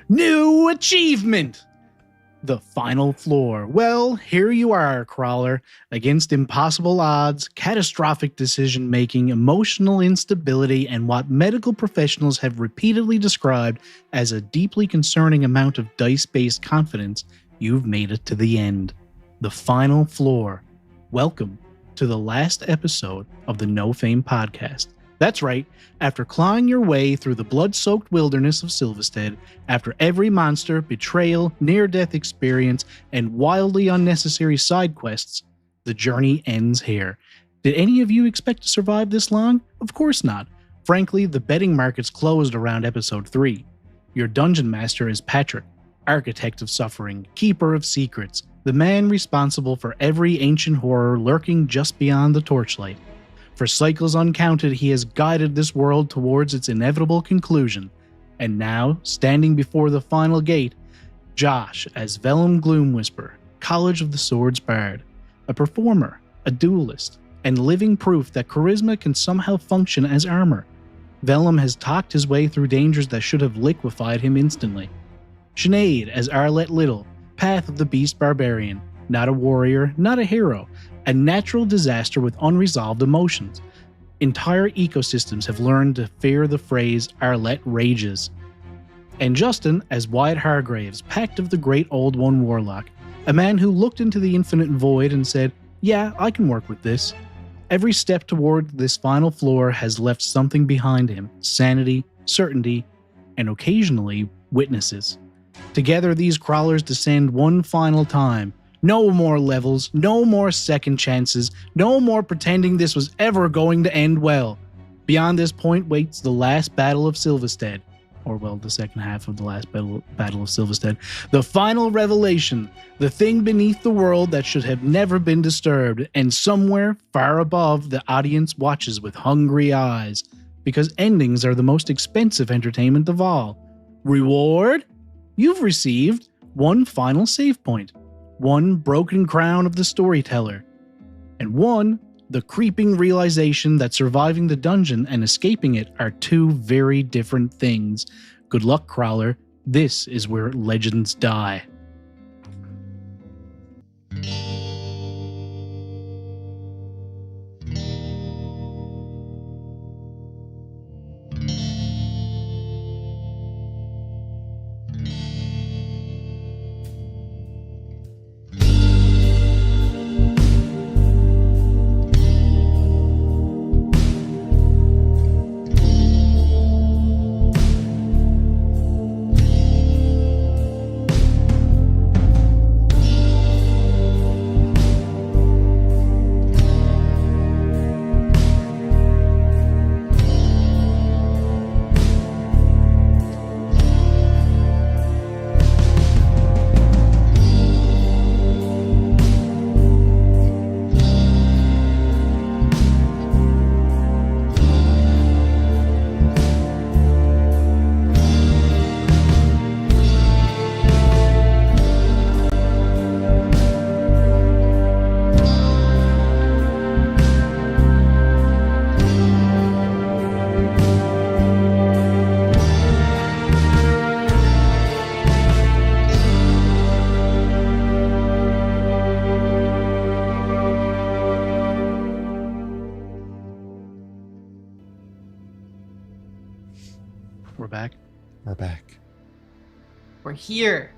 New achievement! The final floor. Well, here you are, Crawler. Against impossible odds, catastrophic decision-making, emotional instability, and what medical professionals have repeatedly described as a deeply concerning amount of dice-based confidence, you've made it to the end. The final floor. Welcome to the last episode of the No Fame podcast. That's right, after clawing your way through the blood-soaked wilderness of Silvistead, after every monster, betrayal, near-death experience, and wildly unnecessary side quests, the journey ends here. Did any of you expect to survive this long? Of course not. Frankly, the betting markets closed around episode 3. Your dungeon master is Patrick, architect of suffering, keeper of secrets, the man responsible for every ancient horror lurking just beyond the torchlight. For cycles uncounted, he has guided this world towards its inevitable conclusion. And now, standing before the final gate, Josh as Velum Gloomwhisper, College of the Swords Bard, a performer, a duelist, and living proof that charisma can somehow function as armor. Velum has talked his way through dangers that should have liquefied him instantly. Sinéad as Arlette Little, Path of the Beast Barbarian, not a warrior, not a hero, a natural disaster with unresolved emotions. Entire ecosystems have learned to fear the phrase Arlette rages. And Justin as Wyatt Hargraves, Pact of the Great Old One Warlock, a man who looked into the infinite void and said, yeah, I can work with this. Every step toward this final floor has left something behind him, sanity, certainty, and occasionally witnesses. Together these crawlers descend one final time. No more levels, no more second chances, no more pretending this was ever going to end well. Beyond this point waits the last battle of Silvistead, or well, the second half of the last battle of Silvistead. The final revelation, the thing beneath the world that should have never been disturbed, and somewhere far above the audience watches with hungry eyes, because endings are the most expensive entertainment of all. Reward? You've received one final save point. One broken crown of the storyteller, and one, the creeping realization that surviving the dungeon and escaping it are two very different things. Good luck, Crawler. This is where legends die. We're back. We're here.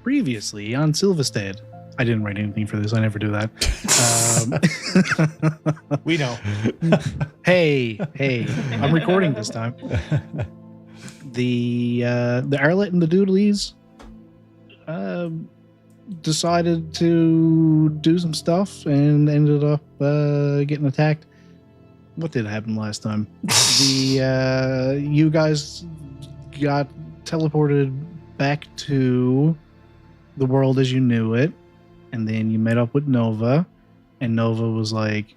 Previously on Silvistead. I didn't write anything for this. I never do that. We know. Hey, I'm recording this time. The Arlette and the Doodlies decided to do some stuff and ended up getting attacked. What did happen last time? You guys got teleported back to the world as you knew it, and then you met up with Nova, and Nova was like,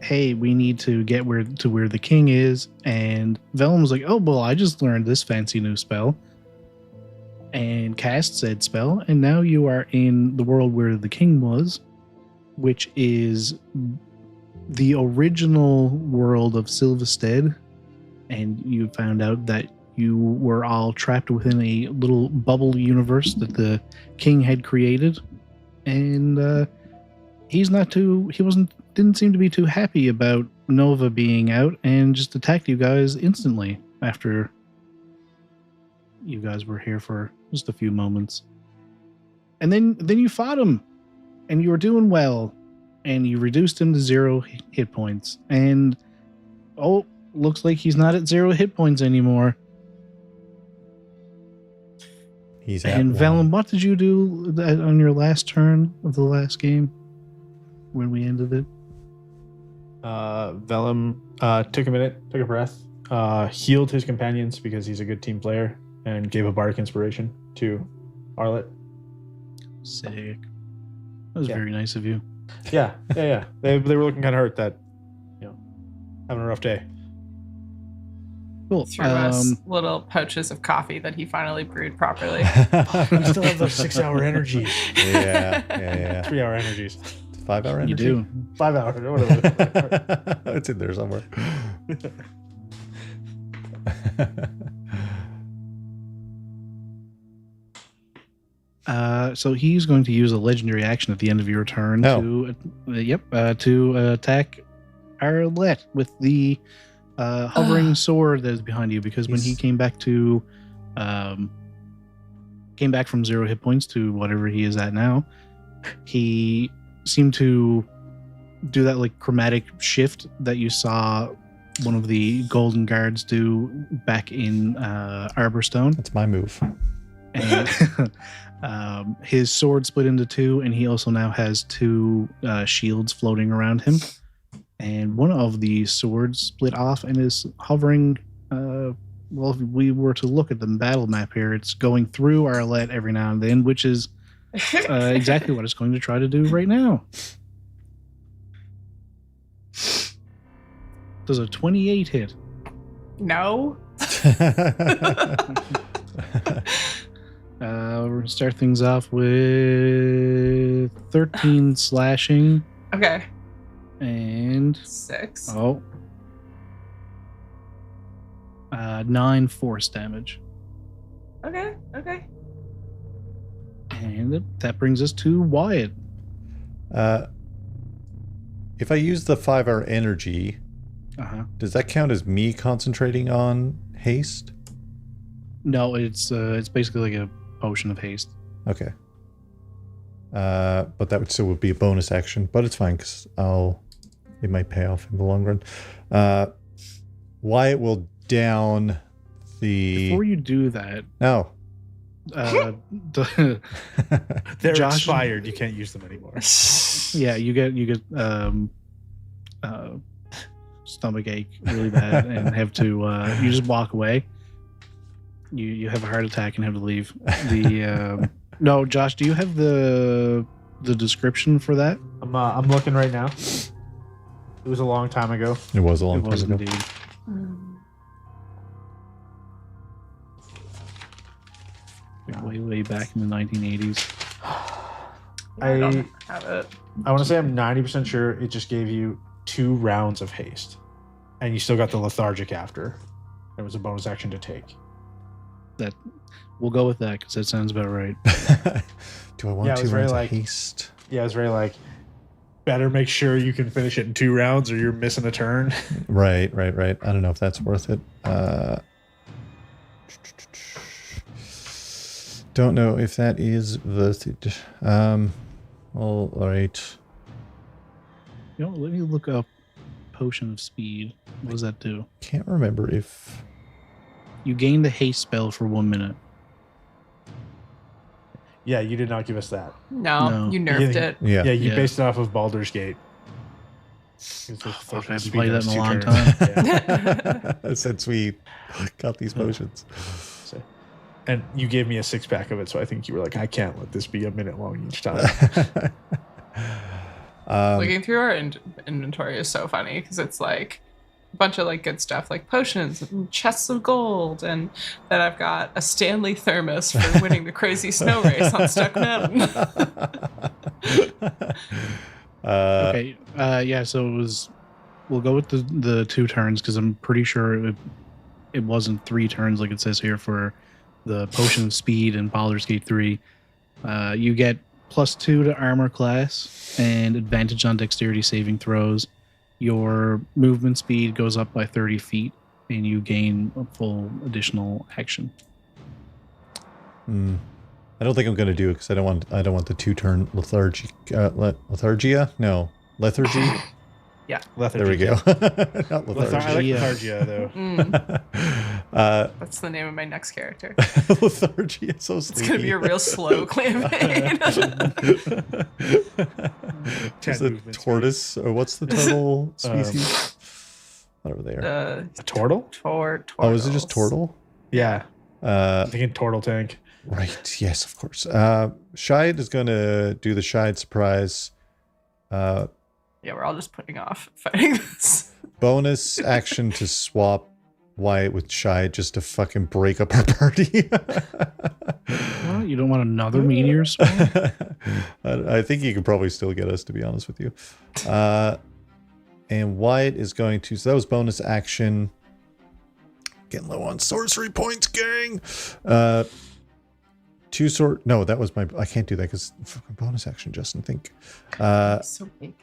hey, we need to get where the king is, and Velum was like, oh, well, I just learned this fancy new spell, and cast said spell, and now you are in the world where the king was, which is the original world of Silvistead, and you found out that you were all trapped within a little bubble universe that the king had created, and didn't seem to be too happy about Nova being out, and just attacked you guys instantly after you guys were here for just a few moments. And then you fought him, and you were doing well, and you reduced him to 0 hit points. And looks like he's not at 0 hit points anymore. He's at and Velum, what did you do on your last turn of the last game when we ended it? Velum took a minute, took a breath, healed his companions because he's a good team player, and gave a bardic inspiration to Arlette. Sick. That was very nice of you. Yeah. They were looking kind of hurt that, having a rough day. Cool. Threw us little pouches of coffee that he finally brewed properly. You still have those 6-hour energies. Yeah. 3-hour energies. 5-hour energy? You do. 5 hours, or whatever. It's in there somewhere. So he's going to use a legendary action at the end of your turn to attack Arlette with the hovering sword that is behind you, because when he came back from 0 hit points to whatever he is at now, he seemed to do that like chromatic shift that you saw one of the golden guards do back in Arborstone. That's my move. And his sword split into 2, and he also now has 2 shields floating around him. And one of the swords split off and is hovering. If we were to look at the battle map here, it's going through Arlette every now and then, which is exactly what it's going to try to do right now. Does a 28 hit? No. We're going to start things off with 13 slashing. Okay. And 6. 9 force damage. Okay. And that brings us to Wyatt. If I use the 5-hour energy, does that count as me concentrating on haste? No, it's basically like a potion of haste. Okay. But that would still be a bonus action, but it's fine because it might pay off in the long run. Wyatt will down the. Before you do that, no. They're Josh, expired. You can't use them anymore. Yeah, you get stomach ache really bad and have to you just walk away. You have a heart attack and have to leave. No, Josh, do you have the description for that? I'm looking right now. It was a long time ago. It was a long time ago. Indeed. Way back in the 1980s. I don't have it. I want to say I'm 90% sure it just gave you 2 rounds of haste, and you still got the lethargic after. It was a bonus action to take. That we'll go with that because that sounds about right. Do I want 2 rounds of haste? Yeah, it's very like, better make sure you can finish it in 2 rounds or you're missing a turn. Right. I don't know if that's worth it. Don't know if that is worth it. All right. Let me look up Potion of Speed. What does that do? Can't remember if... You gain the haste spell for 1 minute. Yeah, you did not give us that. No. You nerfed it. Yeah, you based it off of Baldur's Gate. I haven't played that in a long time. Yeah. Since we got these potions. And you gave me a 6-pack of it, so I think you were like, I can't let this be a minute long each time. Looking through our inventory is so funny because it's like a bunch of like good stuff like potions and chests of gold, and then I've got a Stanley thermos for winning the crazy snow race on Stuck Mountain. Okay. So it was. We'll go with the 2 turns because I'm pretty sure it wasn't 3 turns like it says here for the potion of speed in Baldur's Gate 3. You get +2 to armor class and advantage on dexterity saving throws. Your movement speed goes up by 30 feet, and you gain a full additional action. I don't think I'm going to do it because I don't want the 2-turn lethargy. Lethargia? No, lethargy. Yeah. There we go. Not lethargy. I like Lethargia, though. That's the name of my next character. Lethargy is so sleepy. It's going to be a real slow campaign. Is it tortoise? Or what's the turtle species? Whatever they are. A turtle? Oh, is it just turtle? Yeah. I'm thinking turtle tank. Right. Yes, of course. Shide is going to do the Shide surprise. Yeah, we're all just putting off fighting this. Bonus action to swap Wyatt with Shide just to fucking break up our party. Well, you don't want another meteor swarm? I think he could probably still get us, to be honest with you. And Wyatt is going to... So that was bonus action. Getting low on sorcery points, gang. No, that was my... I can't do that because fucking bonus action, Justin. Think. So big.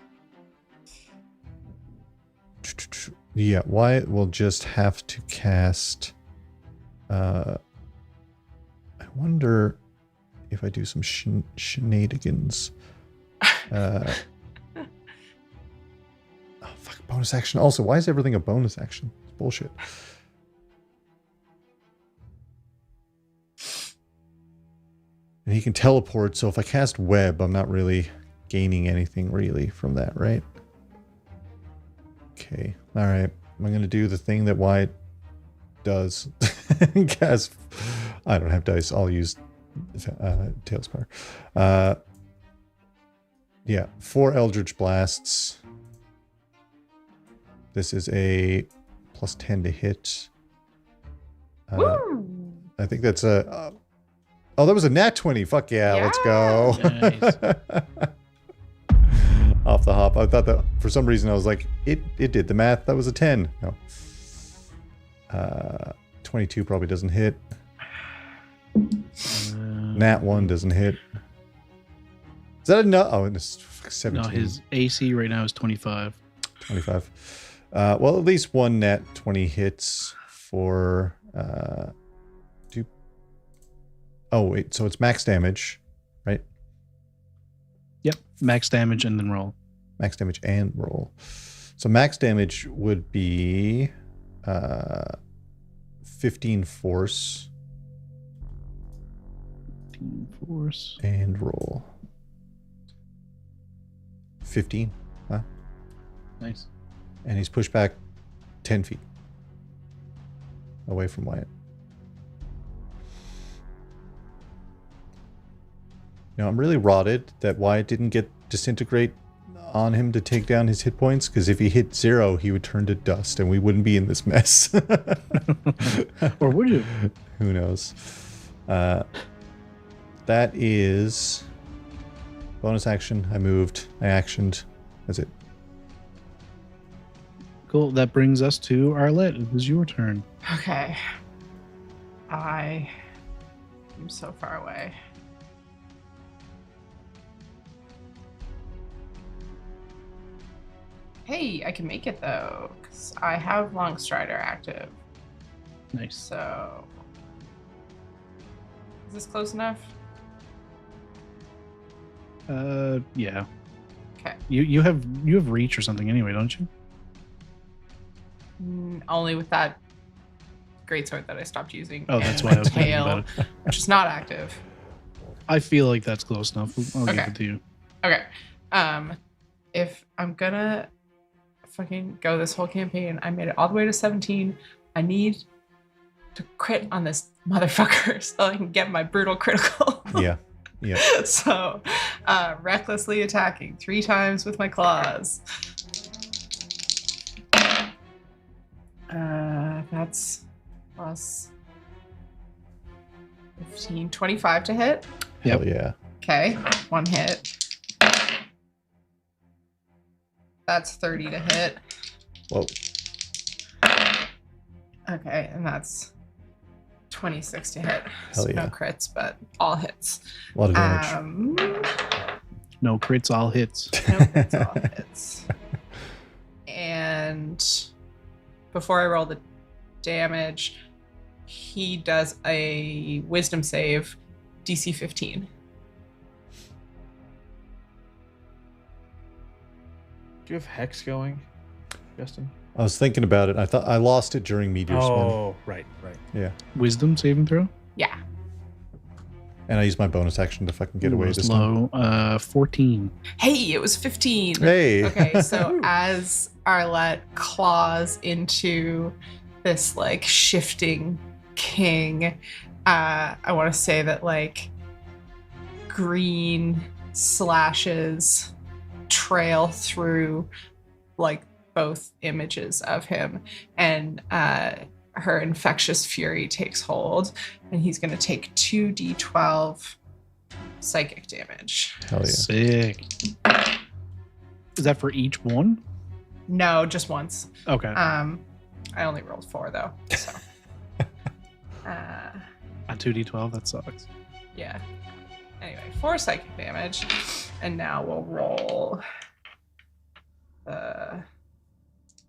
Yeah, Wyatt will just have to cast... I wonder if I do some shenanigans. Oh, fuck, bonus action. Also, why is everything a bonus action? It's bullshit. And he can teleport, so if I cast web, I'm not really gaining anything really from that, right? Okay, alright. I'm going to do the thing that Wyatt does. Cast... I don't have dice. I'll use Tails Power. Yeah, 4 Eldritch Blasts. This is a +10 to hit. I think that's a... oh, that was a nat 20. Fuck yeah, let's go. Nice. Off the hop. I thought that for some reason I was like, it did the math. That was a 10. No. 22 probably doesn't hit. Nat 1 doesn't hit. Is that a no? Oh, it's 17. No, his AC right now is 25. 25. Well, at least one nat 20 hits for... Oh, wait. So it's max damage, right? Yep. Max damage and then roll. Max damage and roll. So max damage would be 15 force. 15 force. And roll. 15. Huh? Nice. And he's pushed back 10 feet. Away from Wyatt. You know, I'm really rotted that Wyatt didn't get disintegrate on him to take down his hit points, because if he hit 0, he would turn to dust and we wouldn't be in this mess. Or would you? Who knows? That is bonus action. I moved. I actioned. That's it. Cool. That brings us to Arlette. It is your turn. Okay. I am so far away. Hey, I can make it though, because I have Longstrider active. Nice. So, is this close enough? Yeah. Okay. You have reach or something anyway, don't you? Only with that greatsword that I stopped using. Oh, that's and why I was the thinking tail, about it. which is not active. I feel like that's close enough. I'll give it to you. Okay. If I'm gonna fucking go this whole campaign, I made it all the way to 17. I need to crit on this motherfucker so I can get my brutal critical. Yeah. Yeah. So, recklessly attacking 3 times with my claws. That's plus 15, 25 to hit. Hell yeah. Okay, 1 hit. That's 30 to hit. Whoa. Okay, and that's 26 to hit. Hell So yeah. no crits, but all hits. A lot of damage. No crits, all hits. No crits, all hits. And before I roll the damage, he does a wisdom save, DC 15. Do you have Hex going, Justin? I was thinking about it. I thought I lost it during Meteor Swarm. Oh, right. Yeah. Wisdom saving throw? Yeah. And I used my bonus action to fucking get away Was this time. low. 14. Hey, it was 15. Hey. Okay, so as Arlette claws into this like shifting king, I want to say that like green slashes trail through like both images of him, and her infectious fury takes hold, and he's going to take 2d12 psychic damage. Hell yeah. Sick. Is that for each one? No, just once. Okay. I only rolled 4 though, so. On 2d12, that sucks. Yeah. Anyway, 4 psychic damage, and now we'll roll the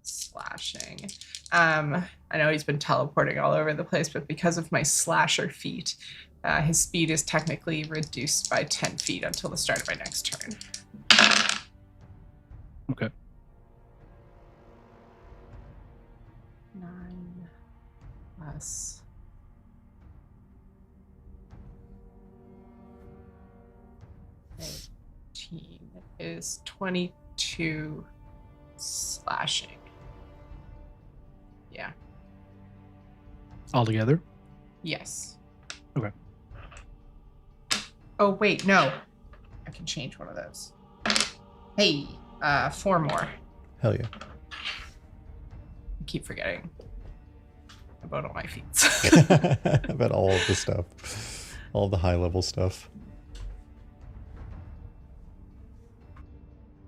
slashing. I know he's been teleporting all over the place, but because of my slasher feat, his speed is technically reduced by 10 feet until the start of my next turn. Okay. 9 plus 18 is 22 slashing. Yeah. Altogether? Yes. Okay. Oh, wait, no. I can change one of those. Hey, 4 more. Hell yeah. I keep forgetting about all my feats. About all of the stuff. All the high level stuff.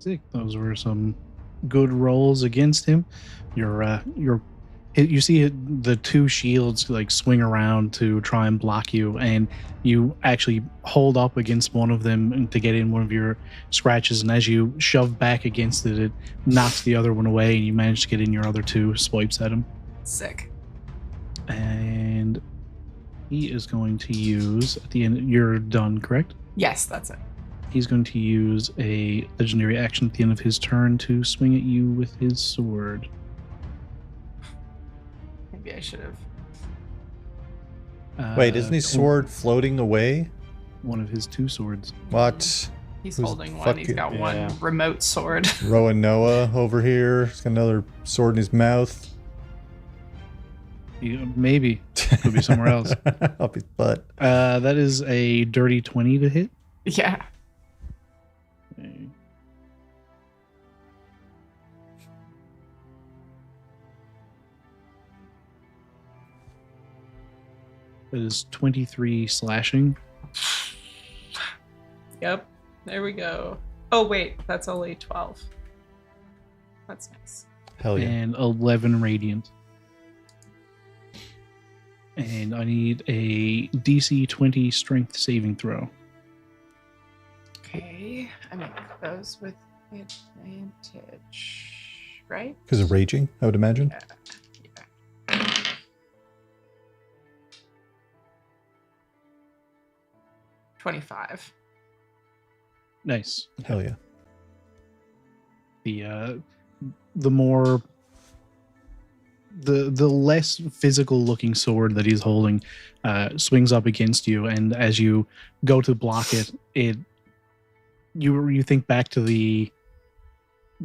Sick. Those were some good rolls against him. You see the 2 shields like swing around to try and block you, and you actually hold up against one of them to get in one of your scratches, and as you shove back against it, it knocks the other one away, and you manage to get in your other 2 swipes at him. Sick. And he is going to use, at the end, you're done, correct? Yes, that's it. He's going to use a legendary action at the end of his turn to swing at you with his sword. Maybe I should have. Wait, isn't his sword floating away? One of his 2 swords. What? He's Who's holding one. He's fucking- got Yeah. one remote sword. Rowan Noah over here. He's got another sword in his mouth. Maybe. Could be somewhere else. Up his butt. That is a dirty 20 to hit. Yeah. Okay. That is 23 slashing. Yep. There we go. Oh, wait. That's only 12. That's nice. Hell yeah. And 11 radiant. And I need a DC 20 strength saving throw. Okay. I make those with advantage, right? Because of raging, I would imagine. Yeah. 25. Nice. Hell yeah. The more the less physical looking sword that he's holding swings up against you, and as you go to block it you think back to the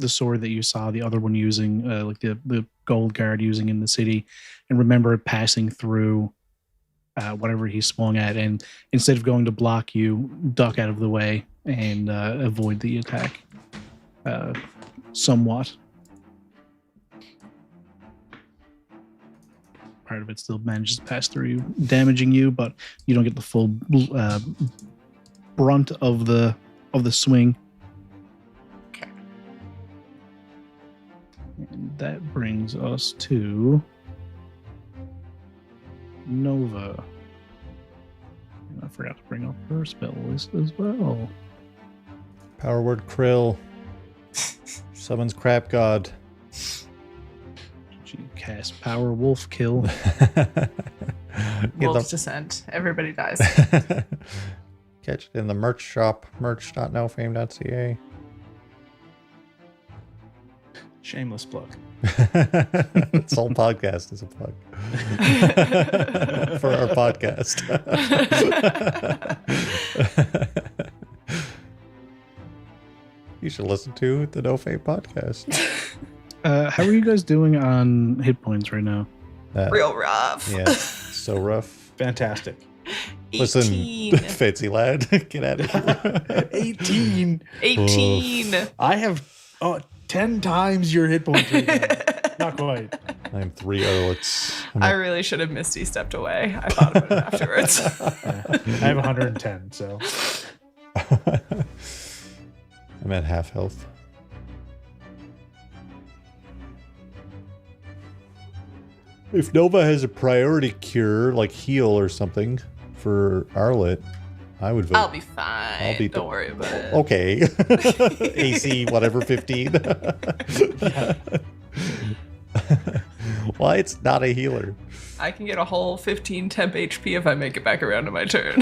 sword that you saw the other one using, like the gold guard using in the city, and remember it passing through whatever he swung at, and instead of going to block, you duck out of the way and avoid the attack somewhat. Part of it still manages to pass through you, damaging you, but you don't get the full brunt of the swing. Okay. And that brings us to Nova. And I forgot to bring up her spell list as well. Power word Krill. Summons Crap God. She cast Power Wolf Kill. Wolf's Descent. Everybody dies. Catch it in the merch shop. merch.nofame.ca. Shameless plug. This whole podcast is a plug for our podcast. You should listen to the No Fame podcast. How are you guys doing on hit points right now? Real rough. Yeah, so rough. Fantastic. 18. Listen, fancy lad, get at it. 18. 18. I have 10 times your hit points right now. Not quite. I'm 3 Arlettes. I really should have Misty stepped away. I thought about it afterwards. I have 110, so. I'm at half health. If Nova has a priority cure, like heal or something, for Arlette, I would vote. I'll be fine. Don't worry about it. Okay. AC, whatever, 15. Why it's not a healer? I can get a whole 15 temp HP if I make it back around to my turn.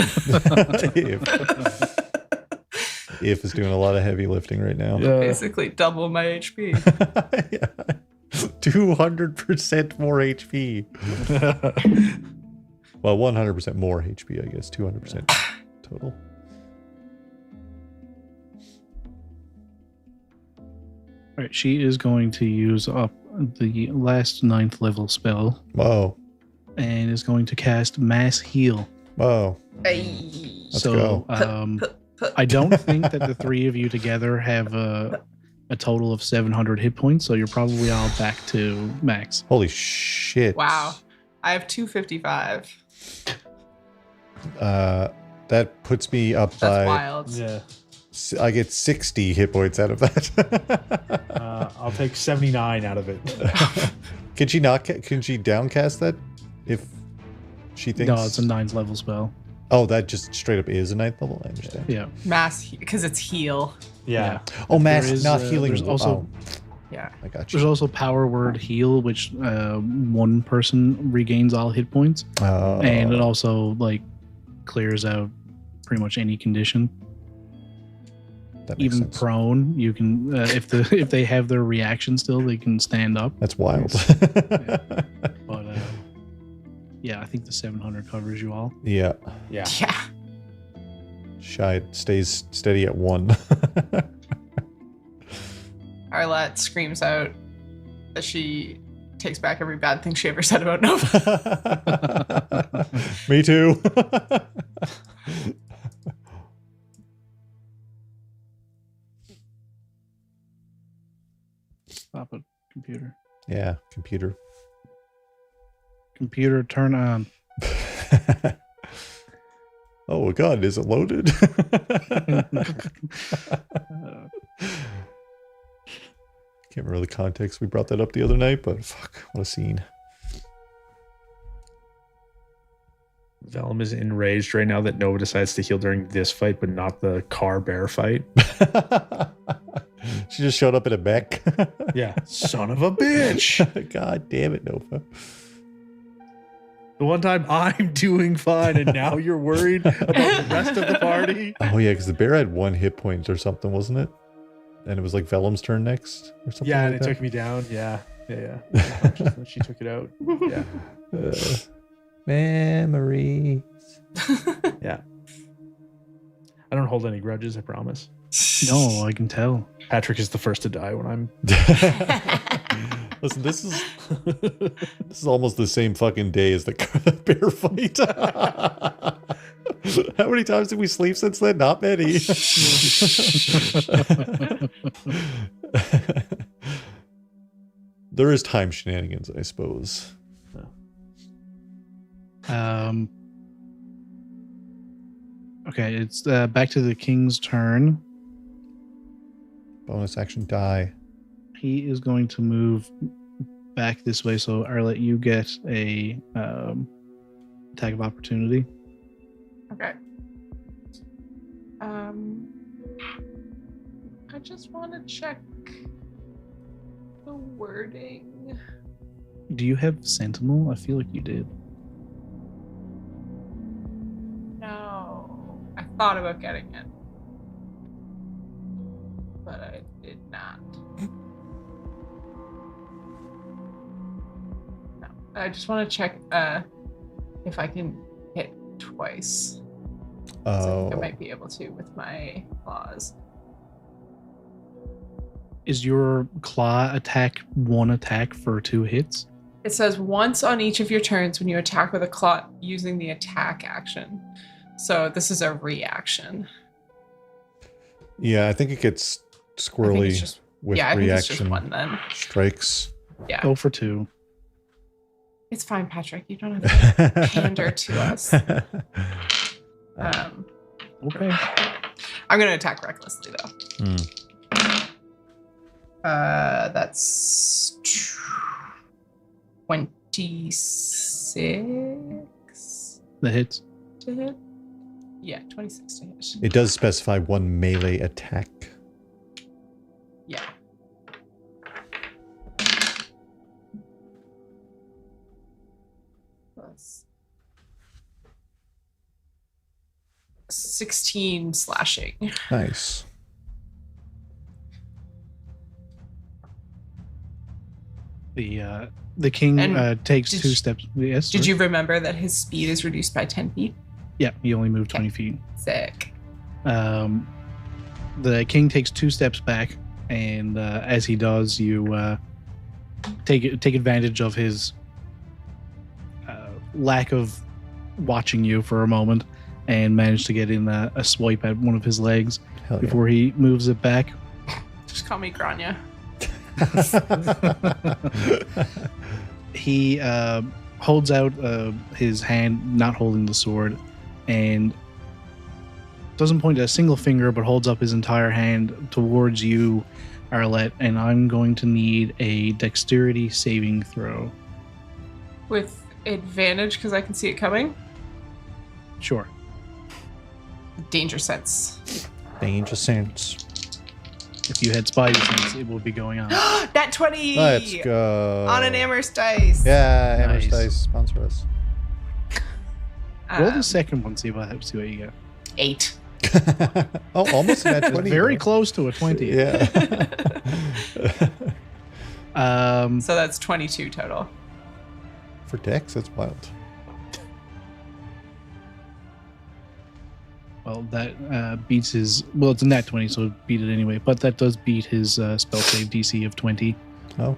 If is doing a lot of heavy lifting right now. Basically double my HP. Yeah. 200% more HP. Well, 100% more HP, I guess. 200% total. All right, she is going to use up the last 9th level spell Whoa. and is going to cast Mass Heal. Whoa. Hey. Let's So go. I don't think that the 3 of you together have a total of 700 hit points, so you're probably all back to max. Holy shit. Wow. I have 255. That puts me up That's by... wild. Yeah. I get 60 hit points out of that. I'll take 79 out of it. Can she not? Can she downcast that if she thinks? No, it's a 9th level spell. Oh, that just straight up is a 9th level. I understand. Yeah. Mass, because it's heal. Yeah. Oh, mass, There is, not healing. there's also- Yeah. I got you. There's also Power Word Heal, which one person regains all hit points, and it also like clears out pretty much any condition. that makes Even sense. prone, you can if they have their reaction still, they can stand up. That's wild. But yeah, I think the 700 covers you all. Yeah. Yeah. Yeah. Shy stays steady at 1. Arlette screams out that she takes back every bad thing she ever said about Nova. Me too. Stop it, computer. Yeah, computer. Computer, turn on. Oh god, is it loaded? Can't remember the context. We brought that up the other night, but fuck, what a scene. Velum is enraged right now that Nova decides to heal during this fight, but not the car bear fight. She just showed up in a mech. Yeah. Son of a bitch. God damn it, Nova. The one time I'm doing fine and now you're worried about the rest of the party. Oh yeah, because the bear had 1 hit point or something, wasn't it? And it was like Velum's turn next or something. Yeah, like and it that? took me down. Yeah. She took it out. Yeah. Memories. Yeah. I don't hold any grudges, I promise. No, I can tell. Patrick is the first to die when I'm Listen, this is almost the same fucking day as the bear fight. How many times did we sleep since then? Not many. There is time shenanigans, I suppose. Okay, it's back to the king's turn. Bonus action die. He is going to move back this way. So Arlette, you get a attack of opportunity. Okay. I just want to check the wording. Do you have Sentinel? I feel like you did. No. I thought about getting it. But I did not. No. I just want to check if I can hit twice. So I think I might be able to with my claws. Is your claw attack one attack for 2 hits? It says once on each of your turns when you attack with a claw using the attack action. So this is a reaction. Yeah, I think it gets squirrely with I think reaction it's just one then. strikes. Yeah. Go for 2. It's fine, Patrick. You don't have to pander to us. Okay. I'm going to attack recklessly, though. Hmm. That's 26 The hits. to hit. Yeah, 26 to hit. It does specify 1 melee attack. Yeah. Plus 16 slashing. Nice. The king And takes did 2 you- steps. Yes. Did sorry. you remember that his speed is reduced by 10 feet? Yeah, he only moved 20 feet. Sick. The king takes 2 steps back, and as he does, you take advantage of his lack of watching you for a moment, and manage to get in a swipe at one of his legs Hell yeah. before he moves it back. Just call me Grania. He holds out his hand, not holding the sword, and doesn't point a single finger, but holds up his entire hand towards you, Arlette, and I'm going to need a dexterity saving throw. With advantage because I can see it coming. Sure. Danger sense. Danger sense. If you had Spidey sense, it would be going on. That 20! Let's go. On an Amherst dice. Yeah, Amherst Nice. Dice sponsor us. Roll the second one, see what you get. 8. Oh, almost at It's 20. very though. close to a 20. Yeah. So that's 22 total. For Dex, that's wild. Well, that beats his. Well, it's a nat 20, so it beat it anyway. But that does beat his spell save DC of 20. Oh.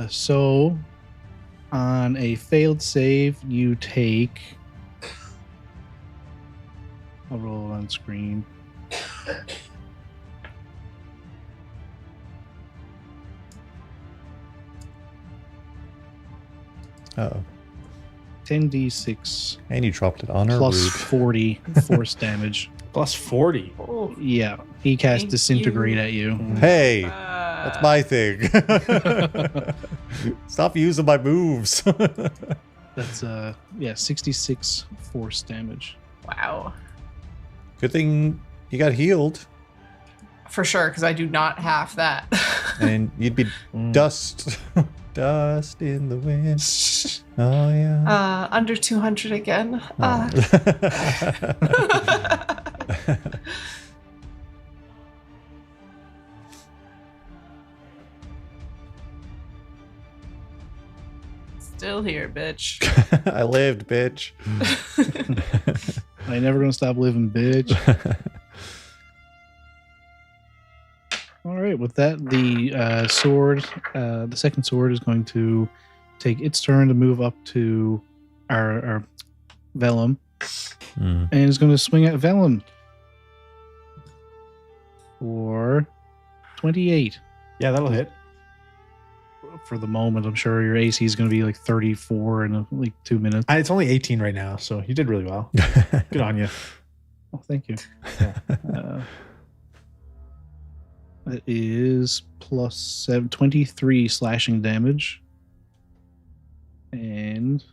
So, on a failed save, you take. I'll roll it on screen. Uh-oh. 10d6 And you dropped it on her plus rude. 40 force damage. Plus 40. Oh. Yeah, he cast Thank disintegrate you. at you. Hey, that's my thing. Stop using my moves. That's 66 force damage. Wow. Good thing you got healed, For sure, because I do not have that. and you'd be dust. Dust in the wind. Oh, yeah. Under 200 again. Oh. Still here, bitch. I lived, bitch. I ain't never gonna stop living, bitch. All right, with that, the sword, the second sword is going to take its turn to move up to our Velum, Hmm. and is going to swing at Velum for 28. Yeah, that'll hit. For the moment, I'm sure your AC is going to be like 34 in like 2 minutes. It's only 18 right now, so you did really well. Good on you. Oh, thank you. That is plus 23 slashing damage. And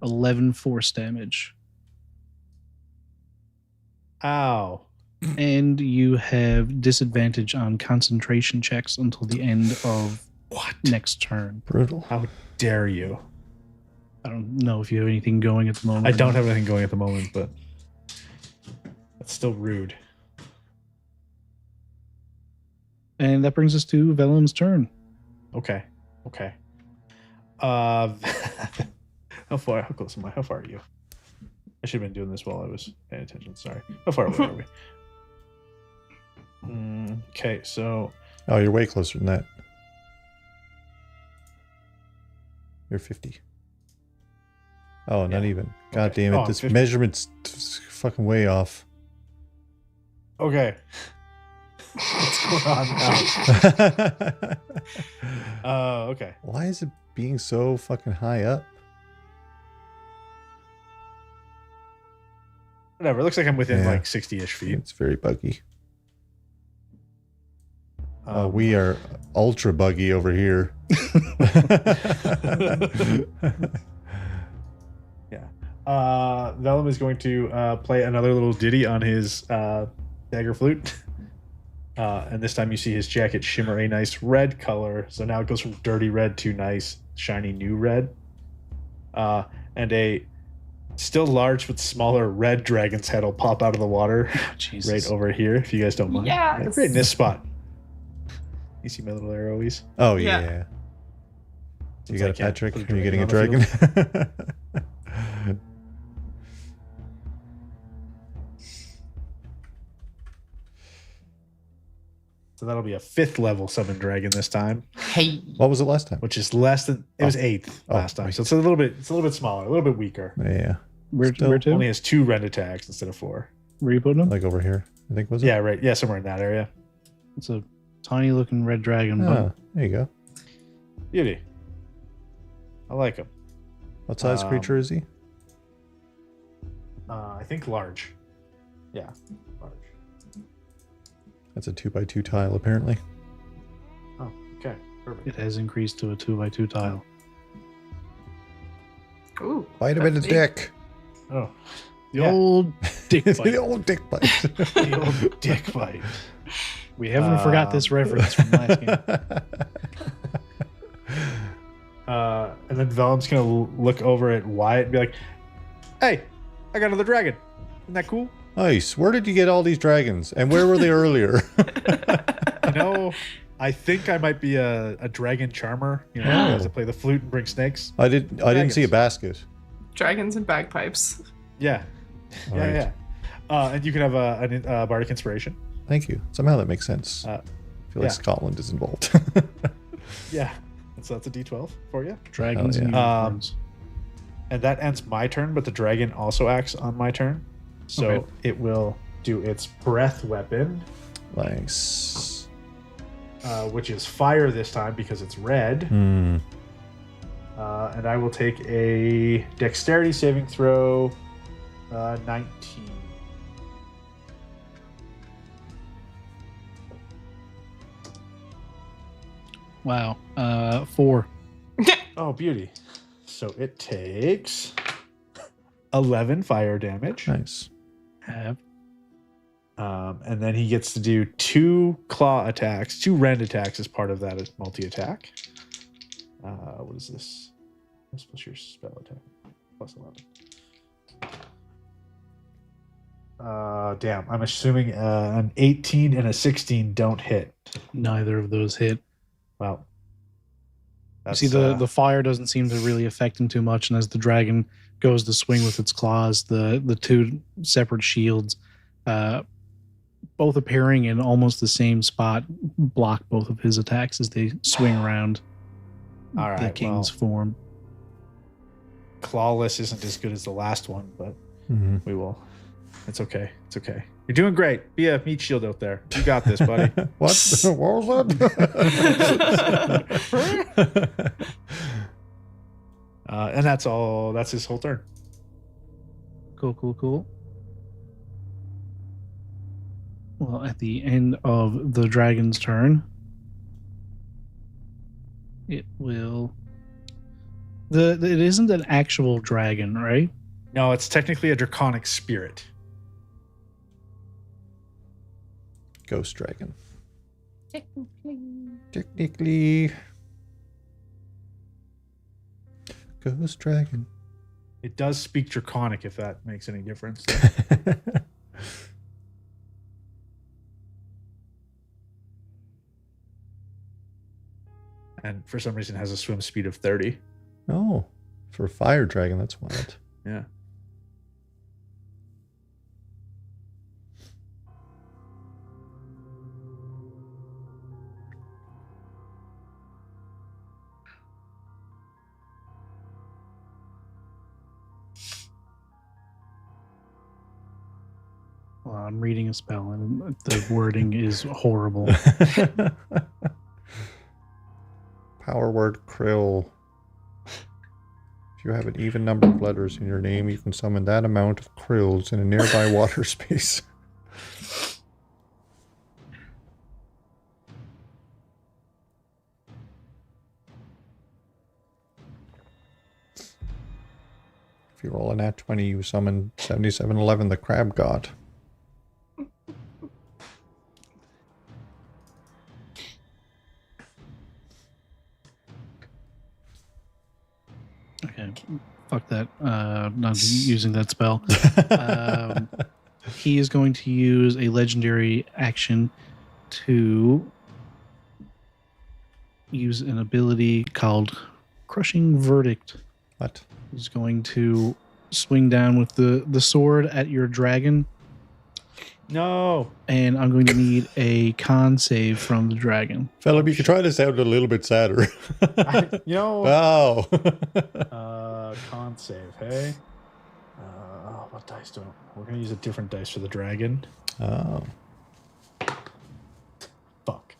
11 force damage. Ow. And you have disadvantage on concentration checks until the end of next turn. Brutal. How dare you? I don't know if you have anything going at the moment. I don't have anything going at the moment, but that's still rude. And that brings us to Velum's turn. Okay. How close am I? How far are you? I should have been doing this while I was paying attention. Sorry. How far away are we? Okay, so... Oh, you're way closer than that. You're 50. Oh, not even. God damn it. Oh, this 50. measurement's fucking way off. Okay. What's going on now? Okay. Why is it being so fucking high up? Whatever. It looks like I'm within like 60-ish feet. It's very buggy. We are ultra buggy over here. Yeah. Velum is going to play another little ditty on his dagger flute. And this time you see his jacket shimmer a nice red color. So now it goes from dirty red to nice, shiny new red. And a still large but smaller red dragon's head will pop out of the water right over here, if you guys don't mind. Yes. Right in this spot. You see my little arrowies? Oh, Yeah. yeah. You Since got I a can't Patrick? put Are you getting a on the dragon? field. So that'll be a 5th level summon dragon this time, Hey. What was it last time? which is less than it was 8th last time. right. So it's a little bit smaller, a little bit weaker. Yeah. Where Still to? Only has 2 rend attacks instead of 4. Where you putting him? Like over here, I think, was it? Yeah, right. Yeah, somewhere in that area. It's a tiny looking red dragon. Oh, there you go. Beauty. I like him. What size creature is he? I think large. Yeah, large. That's a 2x2 tile, apparently. Oh, okay. Perfect. It has increased to a 2x2 tile. Ooh. Bite him in the that's big. dick. Oh, The Yeah. old dick the bite. old dick bite. the old dick bite. We haven't forgot this reference from last game. And then Velum's gonna look over at Wyatt and be like, "Hey, I got another dragon. Isn't that cool? Nice. Where did you get all these dragons? And where were they earlier? You know, I think I might be a dragon charmer. You know, Oh. has to play the flute and bring snakes. I didn't see a basket. Dragons and bagpipes. Yeah, All right. yeah. And you can have a bardic inspiration. Thank you. Somehow that makes sense. I feel like yeah. Scotland is involved. Yeah, so that's a D12 for you. Dragons and yeah. unicorns. And that ends my turn, but the dragon also acts on my turn. So Okay. it will do its breath weapon, Nice. which is fire this time because it's red. Hmm. And I will take a dexterity saving throw, 19. Wow. 4. Oh, beauty. So it takes 11 fire damage. Nice. Have. And then he gets to do 2 claw attacks, 2 rend attacks as part of that as multi-attack. What is this? This plus your spell attack. Plus 11. Damn. I'm assuming an 18 and a 16 don't hit. Neither of those hit. Well, You see, the fire doesn't seem to really affect him too much, and as the dragon goes to swing with its claws, the 2 separate shields, both appearing in almost the same spot, block both of his attacks as they swing around All right, the king's well. form. Clawless isn't as good as the last one, but Hmm. we will. It's okay. It's okay. You're doing great. Be a meat shield out there. You got this, buddy. What? What was that? And that's all. That's his whole turn. Cool. Well, at the end of the dragon's turn, it will It isn't an actual dragon, right? No, it's technically a draconic spirit. Ghost dragon. Technically. Technically. Ghost dragon. It does speak draconic, if that makes any difference. And for some reason has a swim speed of 30. Oh, for a fire dragon, that's wild. Yeah. Well, I'm reading a spell and the wording is horrible. Power word krill. If you have an even number of letters in your name, you can summon that amount of krills in a nearby water space. If you roll a nat 20, you summon 7711, the crab god. Okay, fuck that. Not using that spell. He is going to use a legendary action to use an ability called Crushing Verdict. What? He's going to swing down with the sword at your dragon, No. and I'm going to need a con save from the dragon. Philip, you could try to sound a little bit sadder. Wow. Con save, hey? What dice do we're going to use a different dice for the dragon. Oh. Fuck.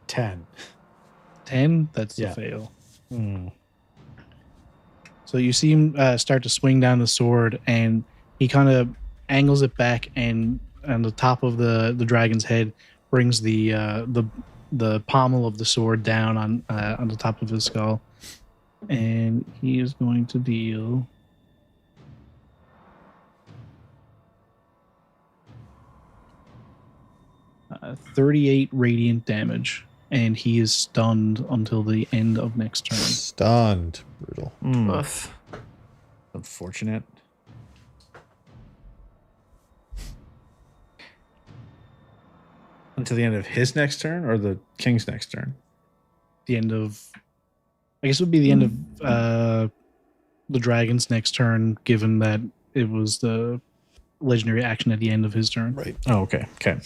10. 10? That's Yeah. a fail. So you see him start to swing down the sword, and he kind of angles it back, and on the top of the dragon's head brings the pommel of the sword down on the top of his skull, and he is going to deal 38 radiant damage, and he is stunned until the end of next turn. Stunned. Brutal. Oof. Unfortunate. Until the end of his next turn or the king's next turn? The end of, I guess it would be the end of the dragon's next turn, given that it was the legendary action at the end of his turn. Right. Oh, okay. Okay.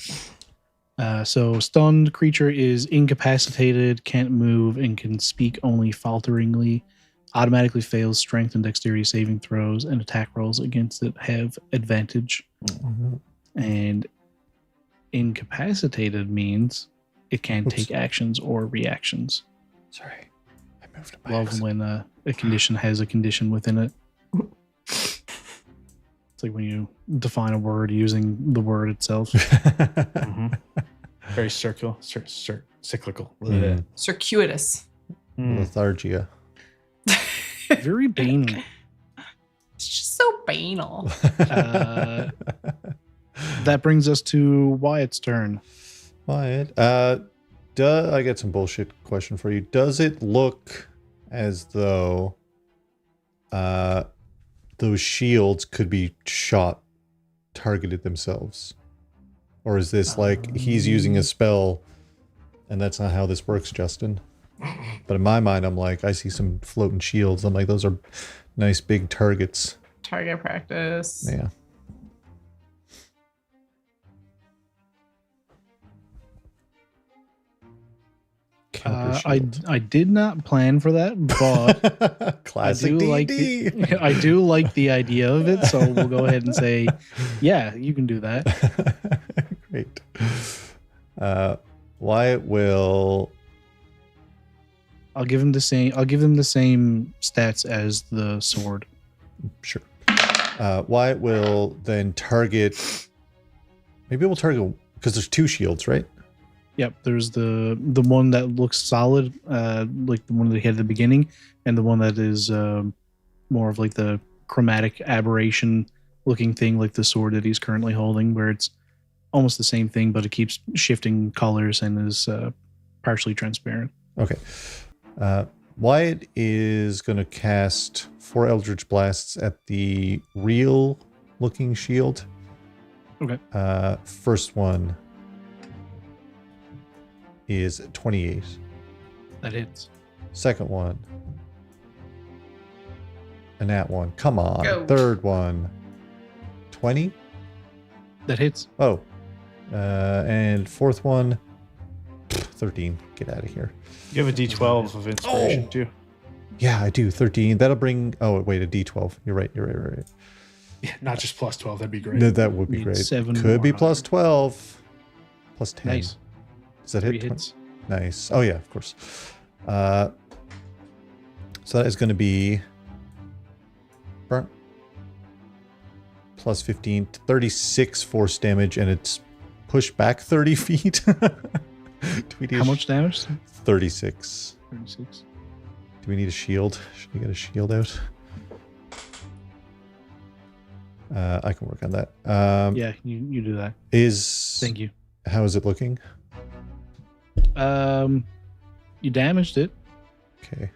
So stunned creature is incapacitated, can't move, and can speak only falteringly. Automatically fails strength and dexterity saving throws, and attack rolls against it have advantage. Mm-hmm. And incapacitated means it can't Oops. take actions or reactions. Sorry. I moved it by Love when a condition has a condition within it. It's like when you define a word using the word itself. Very cyclical. Mm. Circuitous. Lethargia. Very banal. It's just so banal. That brings us to Wyatt's turn. Wyatt. I get some bullshit question for you. Does it look as though those shields could be targeted themselves? Or is this like he's using a spell and that's not how this works, Justin? But in my mind, I'm like, I see some floating shields. I'm like, those are nice big targets. Target practice. Yeah. Counter shield. I did not plan for that, but Classic I do D&D. I do like the idea of it, so we'll go ahead and say, yeah, you can do that. Great. Wyatt will. I'll give him the same stats as the sword. Sure. Wyatt will then target. Maybe we'll target because there's two shields, right? Yep, there's the one that looks solid, like the one that he had at the beginning, and the one that is more of like the chromatic aberration looking thing, like the sword that he's currently holding, where it's almost the same thing, but it keeps shifting colors and is partially transparent. Okay. Wyatt is going to cast 4 Eldritch Blasts at the real looking shield. Okay. First one is 28. That hits. Second one. And that one. Come on. Go. Third one. 20. That hits. Oh. And fourth one. 13. Get out of here. You have a D12 of inspiration too. Yeah, I do. 13. That'll bring. Oh, wait, a D12. You're right. Yeah, not just plus 12. That'd be great. That would be Need great. 7 Could be more. plus 12. Plus 10. Nice. Does that 3 hit? 20? hits. Nice. Oh, yeah, of course. So that is going to be plus 15, 36 force damage, and it's pushed back 30 feet. How much damage? 36. 36. Do we need a shield? Should we get a shield out? I can work on that. Yeah, you do that. Thank you. How is it looking? You damaged it. Okay.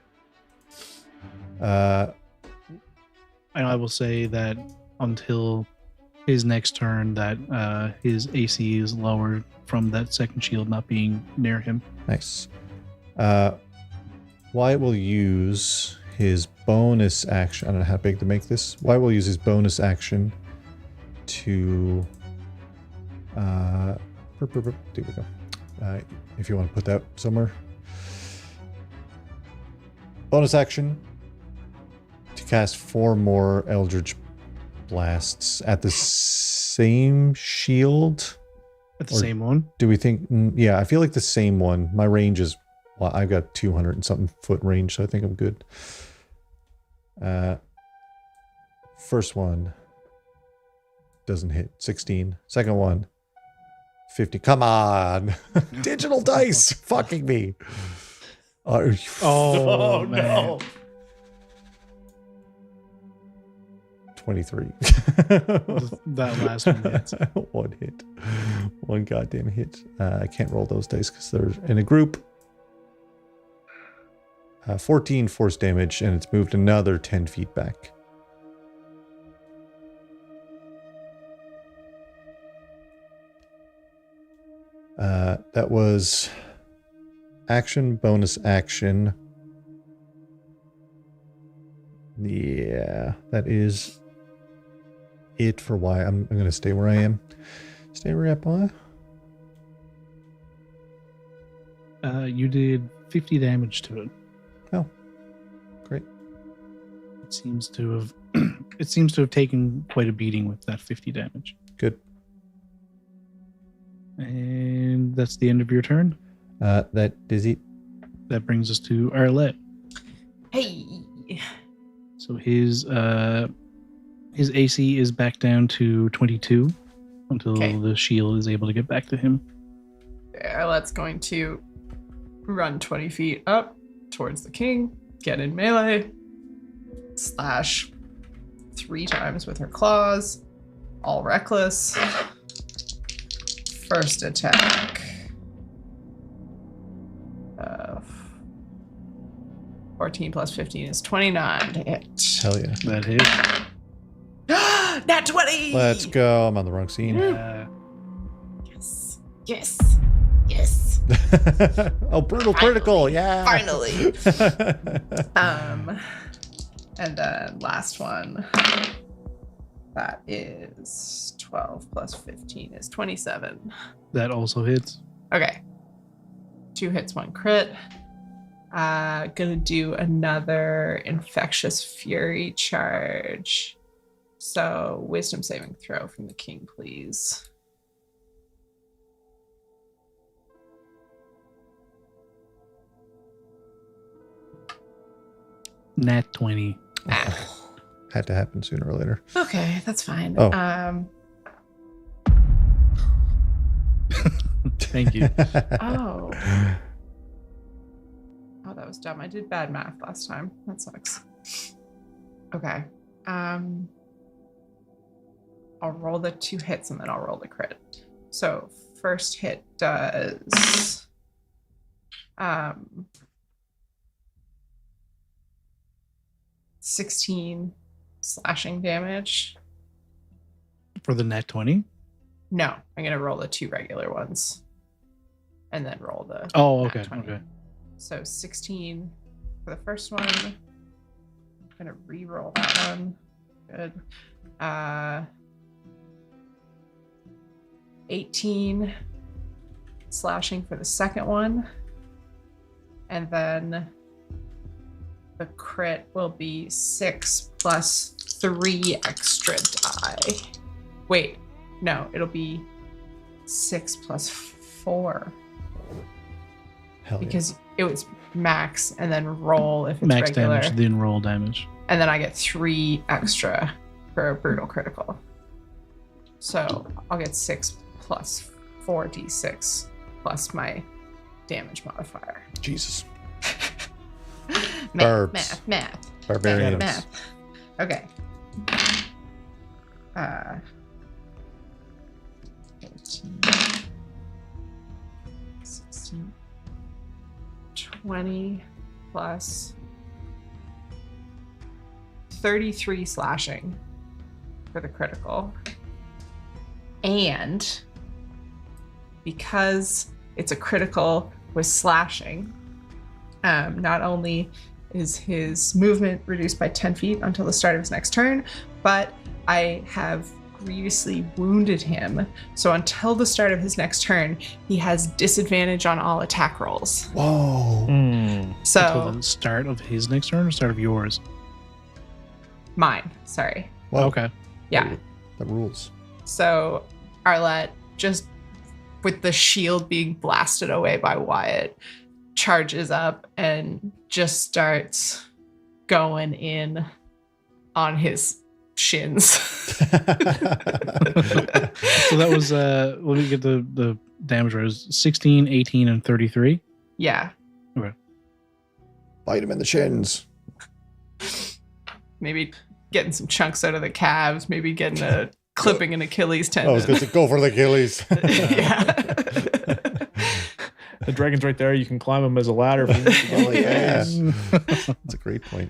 And I will say that until his next turn, that his AC is lowered from that second shield not being near him. Nice. Wyatt will use his bonus action. I don't know how big to make this. Wyatt will use his bonus action to. There we go. If you want to put that somewhere. Bonus action to cast 4 more Eldritch Blasts at the same shield. At the Or same one? Do we think? Yeah, I feel like the same one. My range is, well, I've got 200 and something foot range, so I think I'm good. First one doesn't hit. 16. Second one, 50. Come on. Digital dice fucking me. Oh, man. no. 23. That last one hits. One hit. One goddamn hit. I can't roll those dice because they're in a group. 14 force damage, and it's moved another 10 feet back. That was action, bonus action. Yeah, that is it for why I'm going to stay where I am. Stay where I am. You did 50 damage to it. Oh, great. It seems to have taken quite a beating with that 50 damage. Good. And that's the end of your turn. That is it. That brings us to Arlette. Hey. So his AC is back down to 22 until the shield is able to get back to him. Arlette's going to run 20 feet up towards the king, get in melee, slash 3 times with her claws, all reckless. First attack. 14 plus 15 is 29 to hit. Hell yeah. That hit. Nat 20! Let's go. I'm on the wrong scene. Yes. Yes. Yes. Oh, brutal critical. Yeah. Finally. And then last one. That is 12 plus 15 is 27. That also hits. Okay. 2 hits, 1 crit. Gonna do another infectious fury charge. So wisdom saving throw from the king, please. Nat 20. Had to happen sooner or later. Okay, that's fine. Oh. Thank you. Oh. Oh, that was dumb. I did bad math last time. That sucks. Okay. I'll roll the 2 hits and then I'll roll the crit. So first hit does 16 slashing damage. For the net 20? No, I'm gonna roll the 2 regular ones. And then roll the Oh, nat okay. 20. Okay. So 16 for the first one. I'm gonna re-roll that one. Good. 18 slashing for the second one. And then the crit will be 6 plus 3 extra die. Wait, no, it'll be 6 plus 4. Hell yeah. Because it was max and then roll if it's Max regular. damage, then roll damage. And then I get 3 extra for a brutal critical. So I'll get 6 plus 4d6 plus my damage modifier. Jesus. Math. Barbarians. Math. Okay. 18, 16, 20 plus 33 slashing for the critical. And because it's a critical with slashing, not only is his movement reduced by 10 feet until the start of his next turn, but I have grievously wounded him. So until the start of his next turn, he has disadvantage on all attack rolls. Whoa. Until So the start of his next turn or start of yours? mine, sorry. Whoa. Okay. Yeah. That rules. So Arlette, just with the shield being blasted away by Wyatt, charges up and just starts going in on his shins. So that was let me get the damage rolls. 16, 18, and 33. Yeah. Bite him in the shins. Maybe getting some chunks out of the calves, maybe getting a clipping an Achilles tendon. I was going to go for the Achilles. Yeah. The dragon's right there. You can climb him as a ladder. If you need to go. Yeah. Yeah. That's a great point.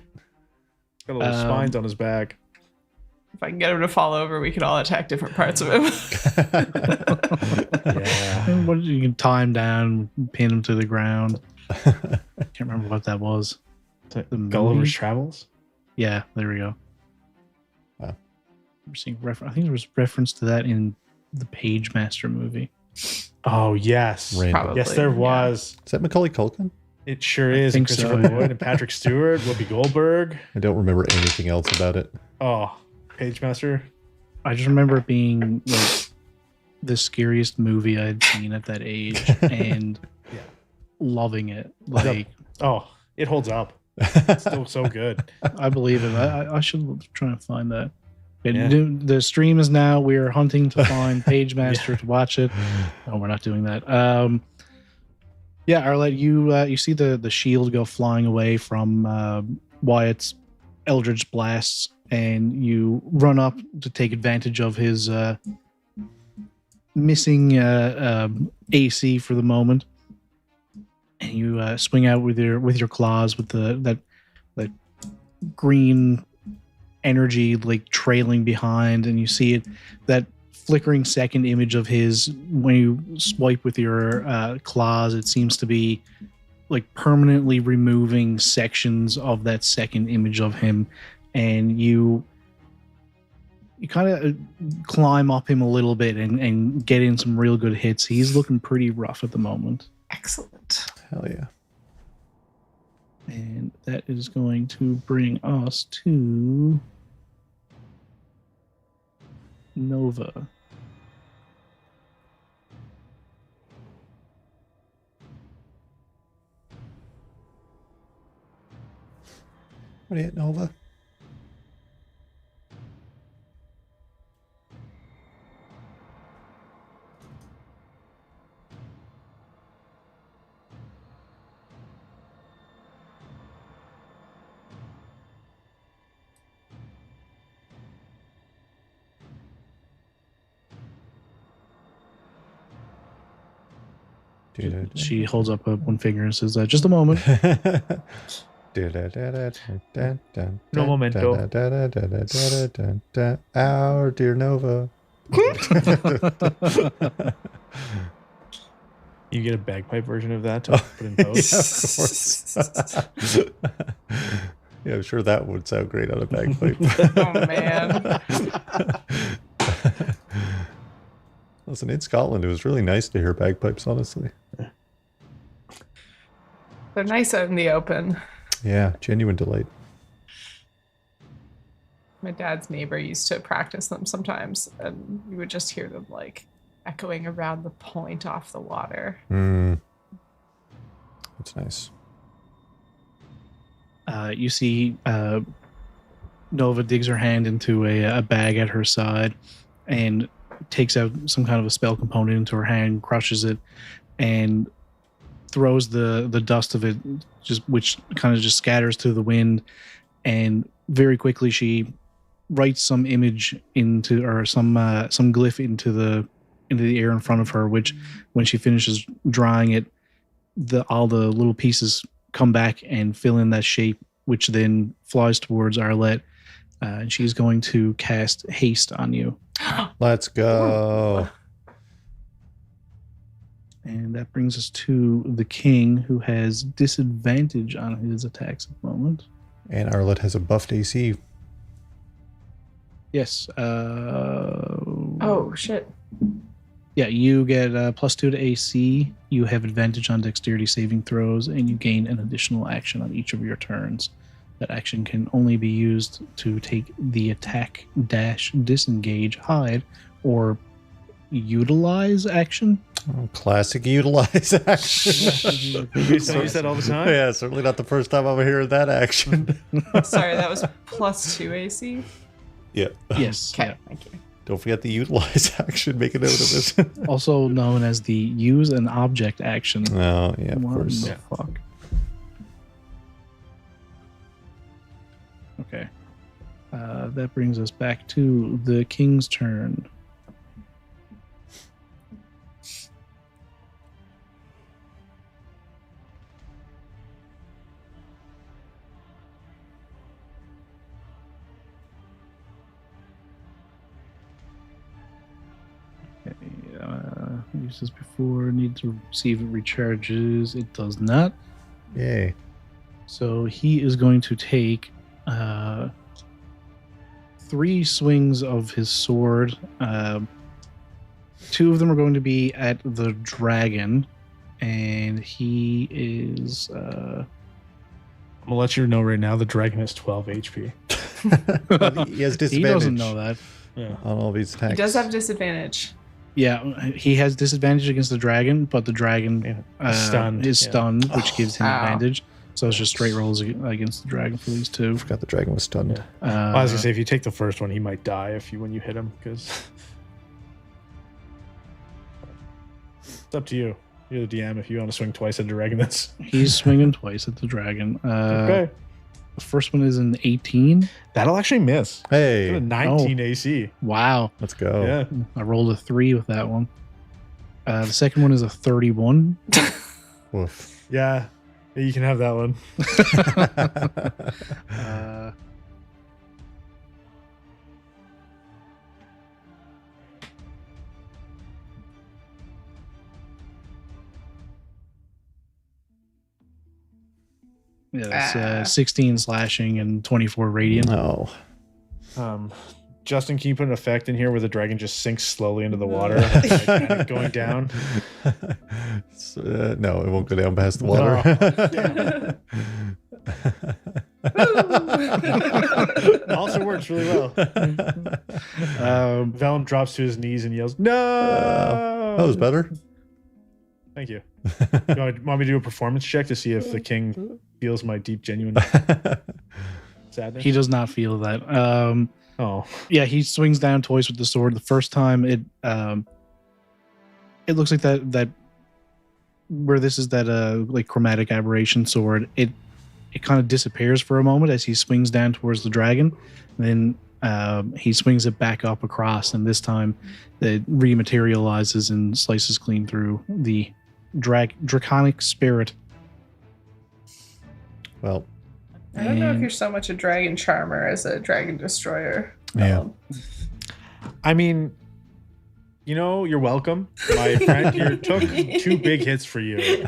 Got little spines on his back. If I can get him to fall over, we can all attack different parts of him. Yeah. What, you can tie him down, pin him to the ground. Can't remember what that was. The Gulliver's movie? Travels. Yeah, there we go. Wow. I'm seeing I think there was reference to that in the Page Master movie. Oh yes, Random. Probably. yes, there Yeah. was. Is that Macaulay Culkin? It sure I is. And think so, Christopher yeah. Lloyd and Patrick Stewart, Whoopi Goldberg. I don't remember anything else about it. Oh, Page Master. I just remember it being like the scariest movie I'd seen at that age and Yeah. loving it. Like, Oh, it holds up. It's still so good. I believe it. I should try and find that. But Yeah. the stream is now. We are hunting to find Page Master to watch it. No, we're not doing that. Yeah, Arlette, you see the shield go flying away from Wyatt's Eldritch blasts, and you run up to take advantage of his missing AC for the moment, and you swing out with your claws with that green energy like trailing behind, and you see it that flickering second image of his when you swipe with your claws. It seems to be like permanently removing sections of that second image of him, and you kind of climb up him a little bit and get in some real good hits. He's looking pretty rough at the moment. Excellent. Hell yeah. And that is going to bring us to Nova. What are you at, Nova? She holds up one finger and says, "Just a moment." No momento. Our dear Nova. You get a bagpipe version of that to put in post. Yeah, of course. Yeah, I'm sure that would sound great on a bagpipe. Oh man. Listen, in Scotland, it was really nice to hear bagpipes, honestly. They're nice out in the open. Yeah, genuine delight. My dad's neighbor used to practice them sometimes, and you would just hear them like echoing around the point off the water. That's nice. You see Nova digs her hand into a bag at her side and takes out some kind of a spell component into her hand, crushes it, and throws the dust of it, which kind of just scatters to the wind. And very quickly she writes some image into, or some glyph into the air in front of her, which when she finishes drawing it, all the little pieces come back and fill in that shape, which then flies towards Arlette, and she's going to cast haste on you. Let's go. And that brings us to the king, who has disadvantage on his attacks at the moment. And Arlette has a buffed AC. Yes. Oh shit. Yeah, you get +2 to AC. You have advantage on dexterity saving throws, and you gain an additional action on each of your turns. That action can only be used to take the attack, dash, disengage, hide, or utilize action. Oh, classic utilize action. You use that all the time? Yeah, certainly not the first time I'm hearing that action. Sorry, that was +2 AC. Yeah. Yes. Okay, Yeah. thank you. Don't forget the utilize action. Make a note of it. Also known as the use an object action. Oh, yeah, of What course. the fuck? Okay. That brings us back to the king's turn. Used this before. Need to see if it recharges. It does not. Yay. So he is going to take 3 swings of his sword. 2 of them are going to be at the dragon, and he is. I'm gonna let you know right now. The dragon has 12 HP. He has disadvantage. He doesn't know that. Yeah. on all these attacks. He does have disadvantage. Yeah, he has disadvantage against the dragon, but the dragon Stunned, is yeah. stunned, which gives him Ow. advantage. So it's just straight rolls against the dragon for these 2. I forgot the dragon was stunned. Well, I was gonna say, if you take the first one, he might die when you hit him, because it's up to you. You're the DM. If you want to swing twice at the dragon, that's He's swinging twice at the dragon. okay. The first one is an 18. That'll actually miss. Got a Hey, 19 AC. Wow. let's go. Yeah. I rolled a 3 with that one. The second one is a 31. Woof. Yeah. You can have that one. Yeah, that's 16 slashing and 24 radiant. No. Justin, can you put an effect in here where the dragon just sinks slowly into the water, like, kind of going down? No, it won't go down past the water. Also works really well. Velum drops to his knees and yells, "No!" That was better. Thank you. Want me to do a performance check to see if the king feels my deep, genuine sadness? He does not feel that. Oh, Yeah, he swings down twice with the sword. The first time it looks like that where this is that like chromatic aberration sword, it kind of disappears for a moment as he swings down towards the dragon. Then he swings it back up across, and this time it rematerializes and slices clean through the draconic spirit. Well, I don't know if And- you're so much a dragon charmer as a dragon destroyer. Yeah. I mean, you're welcome. My friend here took 2 big hits for you.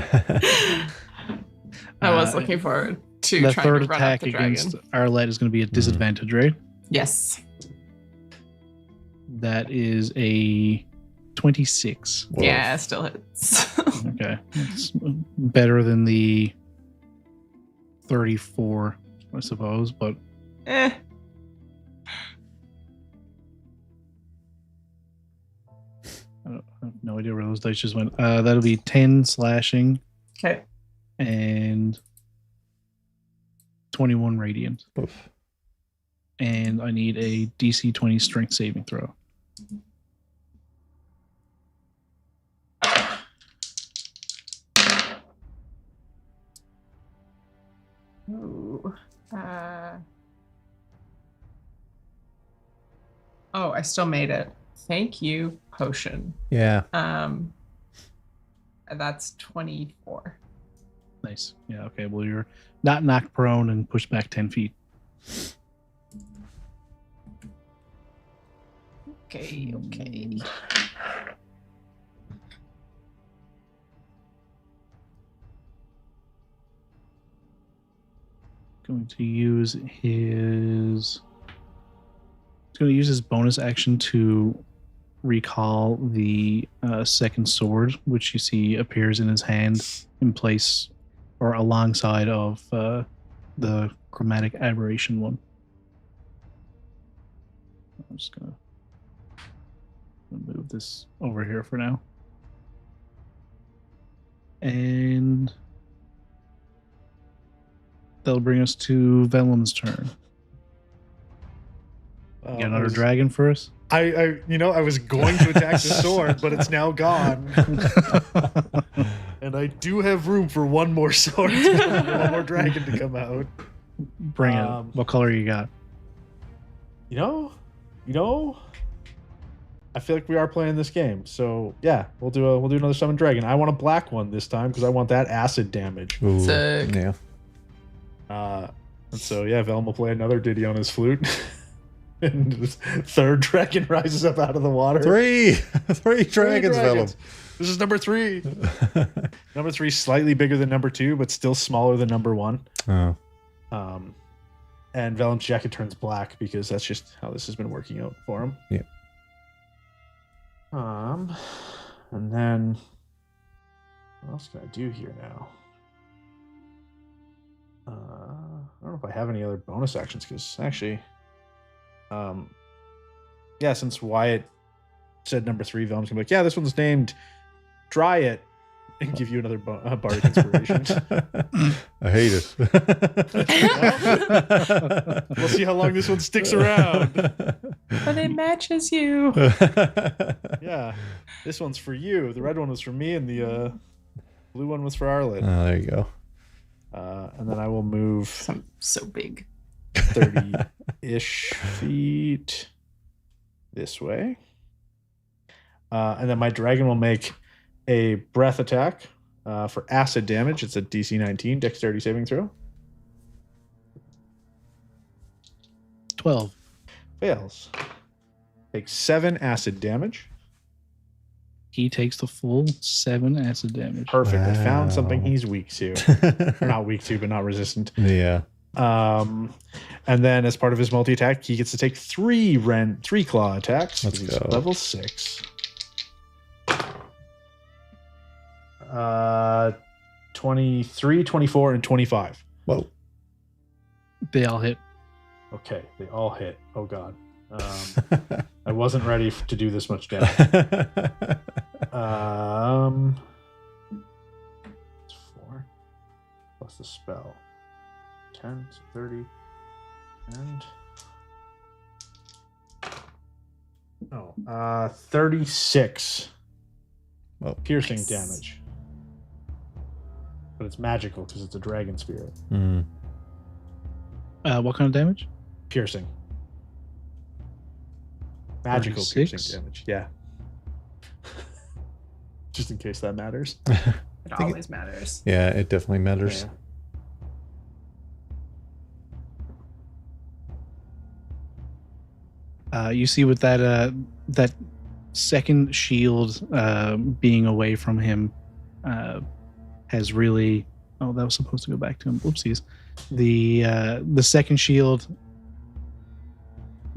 I was looking forward to The trying third to run attack up the dragon. against Arlette is going to be a disadvantage, right? Yes. That is a 26. Whoa. Yeah, it still hits. Okay. It's better than the 34, I suppose, but Eh. I have no idea where those dice just went. That'll be 10 slashing Okay. and 21 radiant. Oof. And I need a DC 20 strength saving throw. Ooh. Oh, I still made it. Thank you, potion. Yeah. That's 24. Nice. Yeah, okay. Well, you're not knocked prone and pushed back 10 feet. Okay, okay. Going to use his. He's going to use his bonus action to recall the second sword, which you see appears in his hand in place or alongside of the chromatic aberration one. I'm just gonna move this over here for now. And that'll bring us to Velum's turn. You got another dragon for us? I was going to attack the sword, but it's now gone. And I do have room for one more sword, one more dragon to come out. Bring it. What color you got? I feel like we are playing this game, so yeah, we'll do another summon dragon. I want a black one this time because I want that acid damage. Ooh, Sick. yeah. And so yeah, Velum will play another ditty on his flute. And the third dragon rises up out of the water. Three dragons, Velum. This is number 3. Number 3 slightly bigger than number 2, but still smaller than number 1. Oh. And Velum's jacket turns black because that's just how this has been working out for him. Yeah. And then what else can I do here now? I don't know if I have any other bonus actions because actually, yeah, since Wyatt said number 3, Velum's gonna be like, yeah, this one's named Try It, and give you another bardic inspiration. I hate it. We'll see how long this one sticks around. But it matches you. Yeah, this one's for you. The red one was for me, and the blue one was for Arlette. Oh, there you go. And then I will move I'm so big. 30-ish feet this way. And then my dragon will make a breath attack for acid damage. It's a DC 19 dexterity saving throw. 12. Fails. Takes 7 acid damage. He takes the full 7 acid damage. Perfect. I found something Wow. he's weak to. Or not weak to, but not resistant. Yeah. And then as part of his multi-attack, he gets to take 3 claw attacks. Let's He's go. level 6. 23, 24, and 25. Whoa. They all hit. Okay, they all hit. Oh god. I wasn't ready to do this much damage. It's 4 plus the spell. 10, 30, and 36 Whoa. piercing Nice. damage. But it's magical because it's a dragon spirit. Mm. What kind of damage? Piercing. Magical 36? piercing damage. Yeah. Just in case that matters. It think always matters. Yeah, it definitely matters. You see with that second shield being away from him has really. Oh, that was supposed to go back to him. Whoopsies. The second shield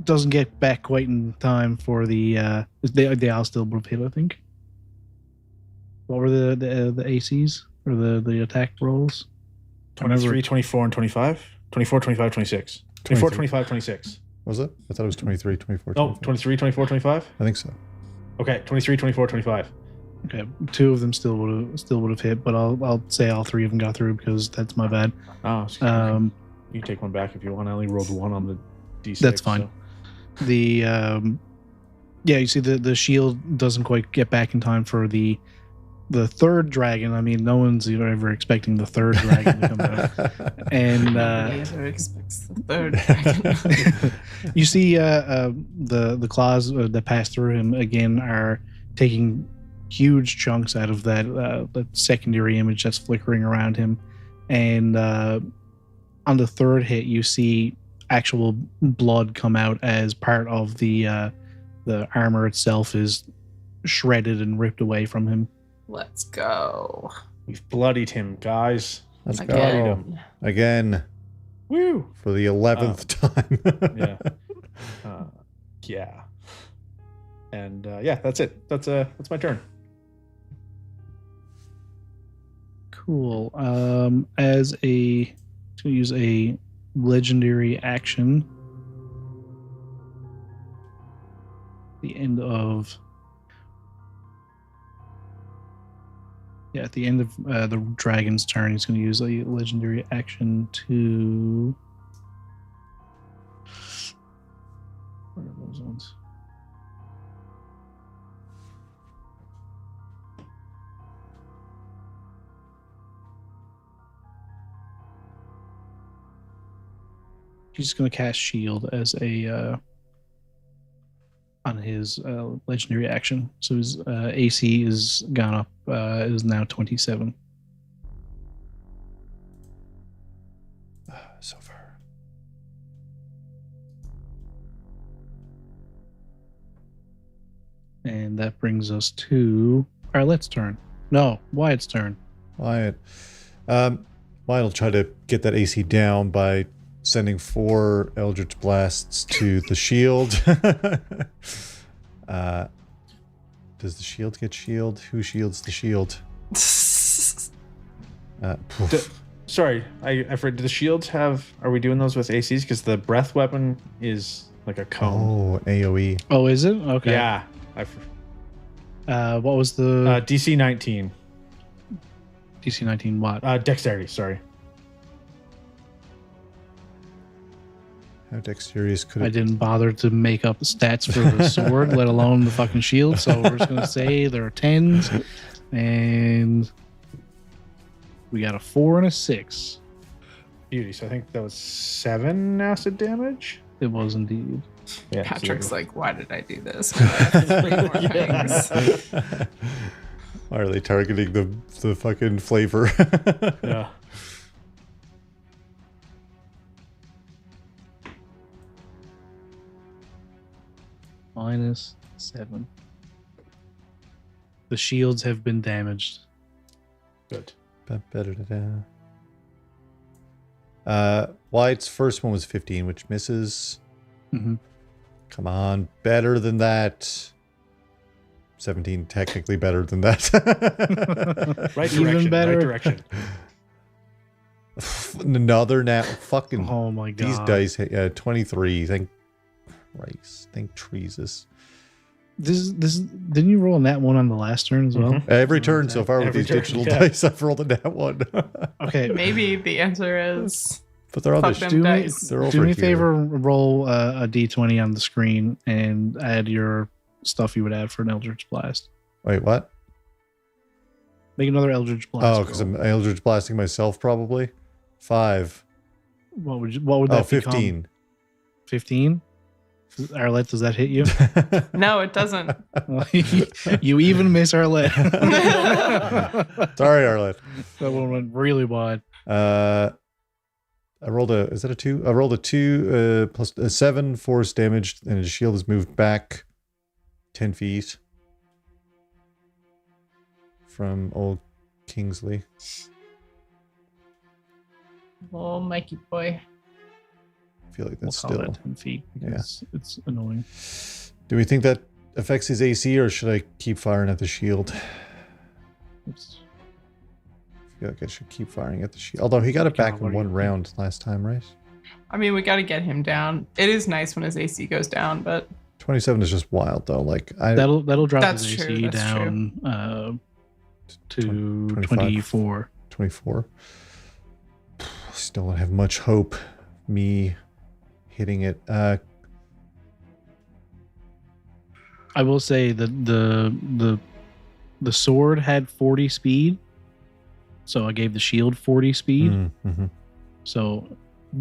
doesn't get back quite in time for the. They all still would have hit, I think. What were the ACs or the attack rolls? 23, 24, and 25? 24, 25, 26. 24, 25, 26. Was it? I thought it was 23, 24, No, 25. 23, 24, 25? I think so. Okay, 23, 24, 25. Okay, two of them still would have hit, but I'll say all three of them got through because that's my bad. Oh, excuse me. You can take one back if you want. I only rolled one on the D6. That's fine. So. You see the shield doesn't quite get back in time for the third dragon. I mean, no one's ever expecting the third dragon to come out. And Nobody ever expects the third dragon. you see the claws that pass through him again are taking huge chunks out of that secondary image that's flickering around him. And on the third hit, you see actual blood come out as part of the armor itself is shredded and ripped away from him. Let's go. We've bloodied him, guys. Let's Again. go. Again. Woo! For the 11th time. Yeah. Yeah. And yeah, that's it. That's my turn. Cool. As to use a legendary action, the end of at the end of the dragon's turn, he's going to use a legendary action to. What are those ones? He's just going to cast Shield as a on his legendary action. So his AC is gone up. Is now 27. So far. And that brings us to Arlette's turn. No, Wyatt's turn. Wyatt. Wyatt will try to get that AC down by sending 4 Eldritch Blasts to the shield. Does the shield get shield? Who shields the shield? Sorry, I forgot. Do the shields have? Are we doing those with ACs? Because the breath weapon is like a cone. Oh, AoE. Oh, is it? Okay. Yeah. What was the DC 19. DC 19 what? Dexterity. Sorry. How dexterous could I it didn't bother to make up the stats for the sword, let alone the fucking shield. So we're just gonna say there are 10s, and we got a 4 and a 6. Beauty. So I think that was 7 acid damage. It was indeed. Yeah, Patrick's so like, why did I do this? I have to play more things. Why are they targeting the fucking flavor? yeah. -7. The shields have been damaged. Good. Wyatt's first one was 15, which misses. Mm-hmm. Come on, better than that. 17, technically better than that. Right Even direction. better. Right direction. Another now. Fucking Oh my god. these dice. 23. Thank Christ. Thank Jesus. This didn't you roll a nat one on the last turn as well? Mhm. Every turn so far with Every these turn, digital yeah. dice, I've rolled a nat one. Okay. Maybe the answer is But they're on Fuck the them Do me, dice. They're do over me a here. favor, roll a d20 on the screen and add your stuff you would add for an Eldritch Blast. Wait, what? Make another Eldritch Blast. Oh, because roll. I'm Eldritch blasting myself, probably. 5. What would Oh, that 15. 15? Arlette, does that hit you? No, it doesn't. You even miss Arlette. Sorry, Arlette. That one went really wide. I rolled a, is that a 2? I rolled a 2 plus a 7 force damage, and his shield is moved back 10 feet from old Kingsley. Oh, Mikey boy. I feel like that's We'll call still. that 10 feet because it's annoying. Do we think that affects his AC, or should I keep firing at the shield? Oops. I feel like I should keep firing at the shield. Although he got it back in one round last time, right? I mean, we got to get him down. It is nice when his AC goes down, but 27 is just wild, though. Like That'll drop That's his true, AC that's down to 25. 24. 24. Still don't have much hope. Me hitting it. I will say that the sword had 40 speed, so I gave the shield 40 speed. Mm-hmm. So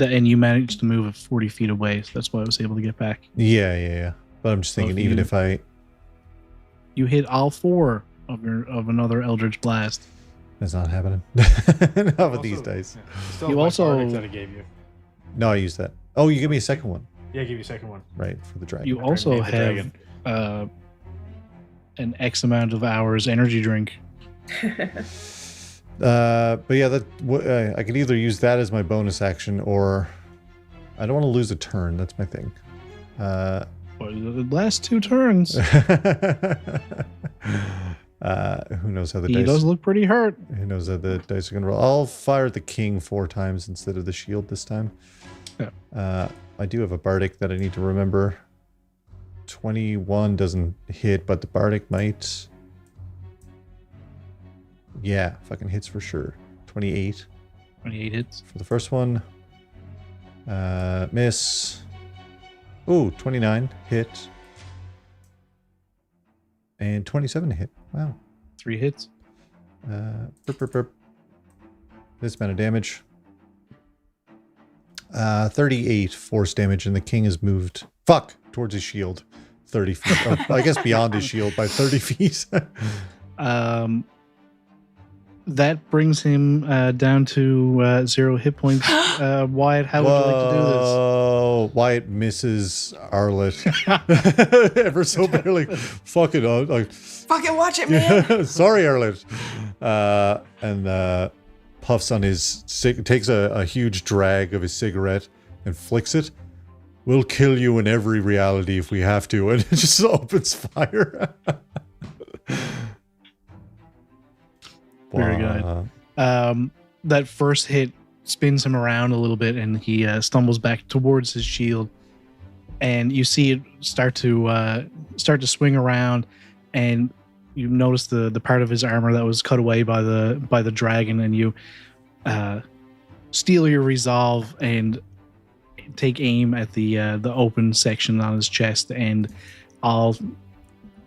and you managed to move it 40 feet away, so that's why I was able to get back. Yeah. But I'm just thinking, if even you- if I You hit all 4 of another Eldritch Blast. That's not happening. Not with these dice. Still You my also- bardic that I gave you. No, I used that. Oh, you give me a second one. Yeah, I gave you a second one. Right, for the dragon. You I also named the have dragon. an X amount of hours energy drink. But yeah, I could either use that as my bonus action, or I don't want to lose a turn. That's my thing. For the last 2 turns, Who knows how the he dice? does look pretty hurt. Who knows how the dice are gonna roll? I'll fire at the king 4 times instead of the shield this time. Yeah. I do have a bardic that I need to remember. 21 doesn't hit, but the bardic might. Yeah, fucking hits for sure. 28 28 hits. for the first one. Miss. Ooh, 29 hit. And 27 hit. Wow. 3 hits. This amount of damage. 38 force damage, and the king is moved. Fuck! Towards his shield. 30 feet. Or, I guess beyond his shield by 30 feet. That brings him down to 0 hit points. Wyatt, how would you like to do this? Oh, Wyatt misses Arlette. Ever so barely. Fucking fucking watch it, man. Sorry, Arlette. And puffs on his takes a huge drag of his cigarette and flicks it. We'll kill you in every reality if we have to, and it just opens fire. Very good. That first hit spins him around a little bit, and he stumbles back towards his shield. And you see it start to swing around, and you notice the part of his armor that was cut away by the dragon, and you steal your resolve and take aim at the open section on his chest, and all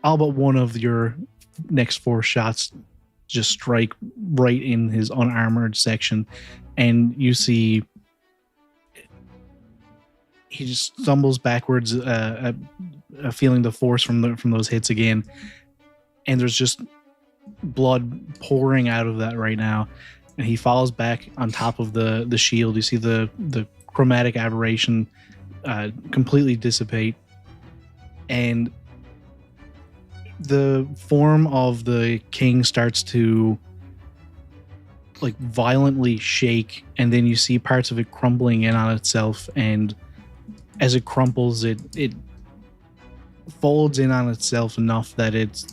but one of your next 4 shots just strike right in his unarmored section, and you see he just stumbles backwards, feeling the force from those hits again, and there's just blood pouring out of that right now, and he falls back on top of the shield. You see the chromatic aberration completely dissipate, and the form of the king starts to like violently shake, and then you see parts of it crumbling in on itself, and as it crumples, it folds in on itself enough that it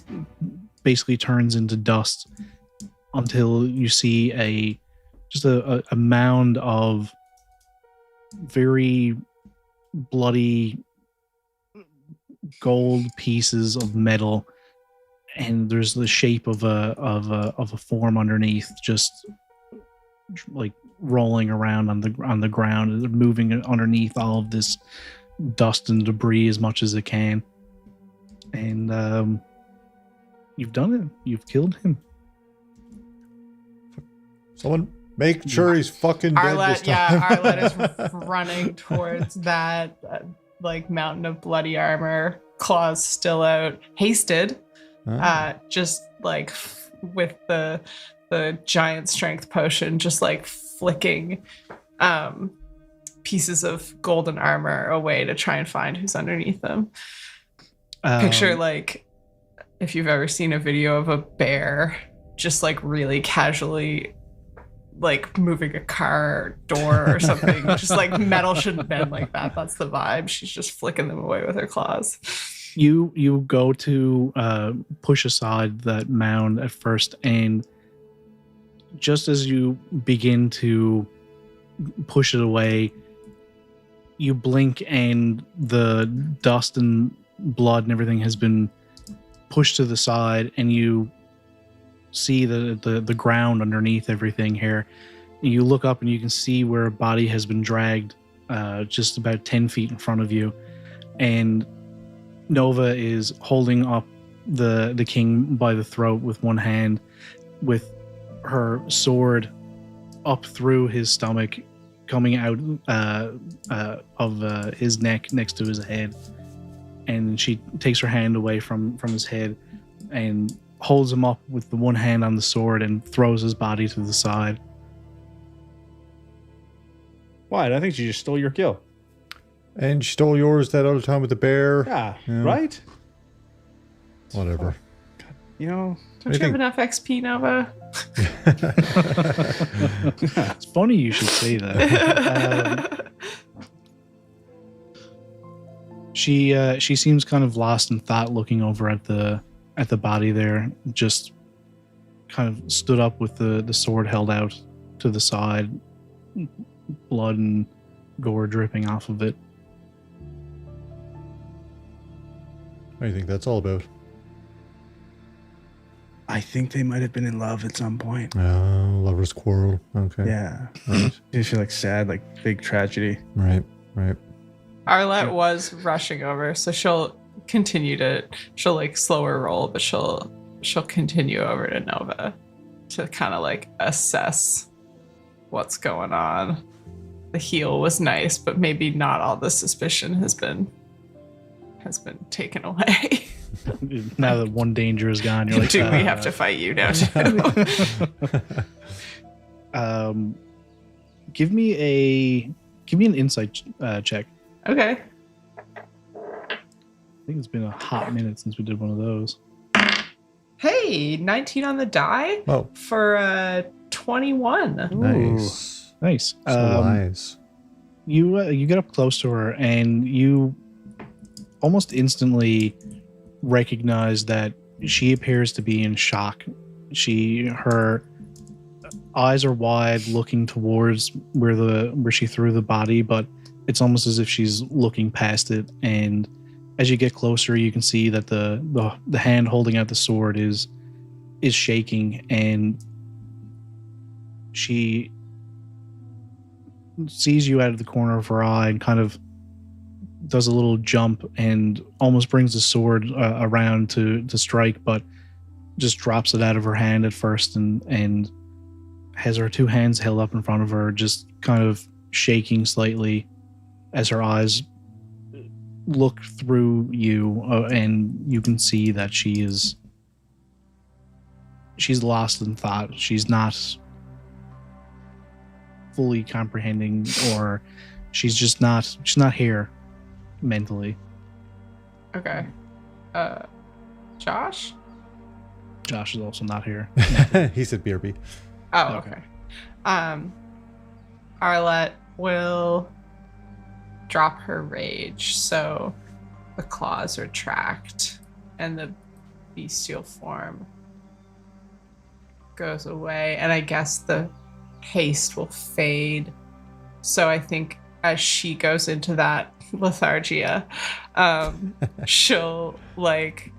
basically turns into dust, until you see a mound of very bloody gold pieces of metal, and there's the shape of a form underneath, just like rolling around on the ground, and moving underneath all of this dust and debris as much as it can. And you've done it. You've killed him. Someone make sure he's fucking dead this Arlette, time. Arlette is running towards that like mountain of bloody armor, claws still out, hasted, just like with the giant strength potion, just like flicking pieces of golden armor away to try and find who's underneath them. Picture like if you've ever seen a video of a bear just like really casually like moving a car door or something, just like metal shouldn't bend like that. That's the vibe. She's just flicking them away with her claws. You go to push aside that mound at first, and just as you begin to push it away, you blink and the dust and blood and everything has been pushed to the side, and you see the ground underneath everything here. And you look up and you can see where a body has been dragged just about 10 feet in front of you, and Nova is holding up the king by the throat with one hand, with her sword up through his stomach, coming out of his neck next to his head. And she takes her hand away from his head and holds him up with the one hand on the sword and throws his body to the side. Wyatt, I think she just stole your kill. And she stole yours that other time with the bear. Yeah, Yeah. right? Whatever. You know, Don't you have enough XP, Nova? It's funny you should say that. She seems kind of lost in thought, looking over at the body there, just kind of stood up with the sword held out to the side, blood and gore dripping off of it. What do you think that's all about? I think they might have been in love at some point. Oh, lovers quarrel. Okay. Yeah. Right. You feel like sad, like big tragedy. Right. Arlette was rushing over, so she'll like slow her roll, but she'll continue over to Nova to kind of like assess what's going on. The heal was nice, but maybe not all the suspicion has been taken away. Now that one danger is gone, you're like, do we have to fight you now too? Give me an insight check. Okay. I think it's been a hot minute since we did one of those. Hey, 19 on the die Oh, for 21. nice. Nice. So wise. You get up close to her and you almost instantly recognize that she appears to be in shock. Her eyes are wide, looking towards where she threw the body, but it's almost as if she's looking past it. And as you get closer, you can see that the hand holding out the sword is shaking, and she sees you out of the corner of her eye and kind of does a little jump and almost brings the sword around to strike, but just drops it out of her hand at first and has her two hands held up in front of her, just kind of shaking slightly as her eyes look through you, and you can see that she's lost in thought. She's not fully comprehending, or she's not here mentally. Okay. Josh is also not here. He said BRB. Oh, Okay. okay. Arlette will drop her rage, so the claws retract and the bestial form goes away, and I guess the haste will fade. So I think as she goes into that lethargia, she'll like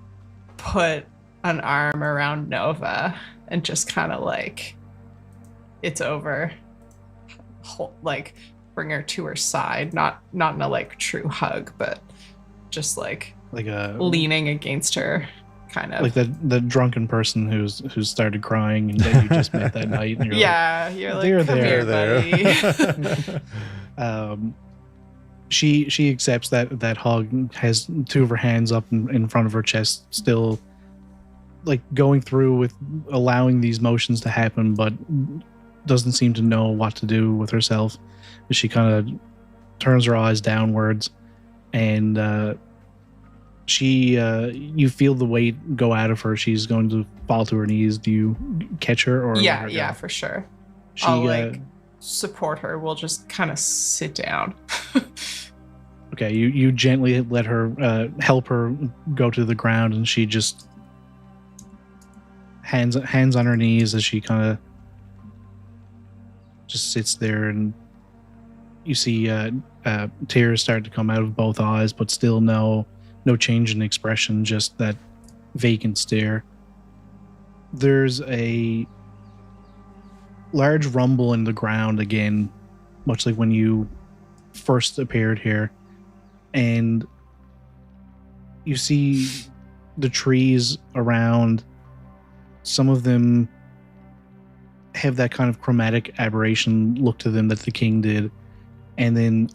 put an arm around Nova and just kind of like, it's over, like bring her to her side, not in a like true hug, but just like a leaning against her, kind of like the drunken person who's started crying and that you just met that night. And you're yeah, you're like, they're come there. here, buddy. like, She accepts that hug, has two of her hands up in front of her chest, still like going through with allowing these motions to happen, but doesn't seem to know what to do with herself. She kind of turns her eyes downwards, and you feel the weight go out of her. She's going to fall to her knees. Do you catch her or let her go? Yeah, for sure. She, I'll support her. We'll just kind of sit down. Okay, you gently let her help her go to the ground, and she just hands on her knees as she kind of just sits there, and you see tears start to come out of both eyes, but still no change in expression, just that vacant stare. There's a large rumble in the ground again, much like when you first appeared here, and you see the trees around. Some of them have that kind of chromatic aberration look to them that the king did, and then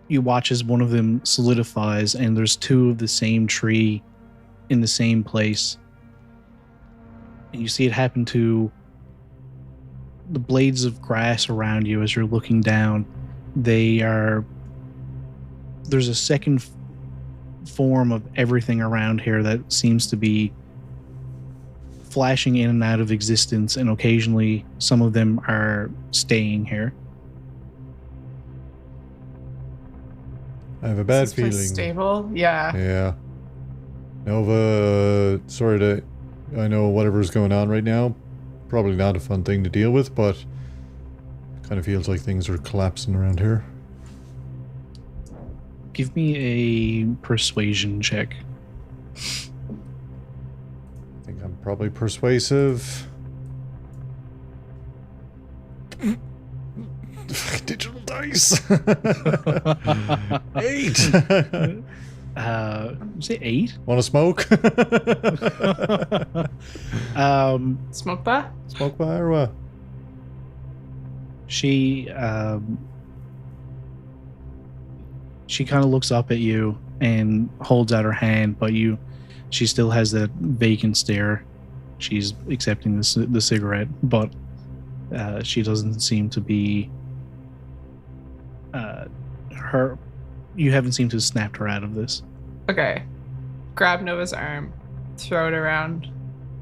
you watch as one of them solidifies, and there's two of the same tree in the same place, and you see it happen to the blades of grass around you as you're looking down. There's a second form of everything around here that seems to be flashing in and out of existence, and occasionally some of them are staying here. I have a bad Is this place feeling. stable? Yeah. Yeah. Nova, I know whatever's going on right now, probably not a fun thing to deal with, but it kind of feels like things are collapsing around here. Give me a persuasion check. I think I'm probably persuasive. Digital dice. 8. Say 8? Want to smoke? Smoke that? Smoke by or what? She kind of looks up at you and holds out her hand, but she still has that vacant stare. She's accepting the cigarette, but she doesn't seem to be her. You haven't seemed to have snapped her out of this. Okay. Grab Nova's arm, throw it around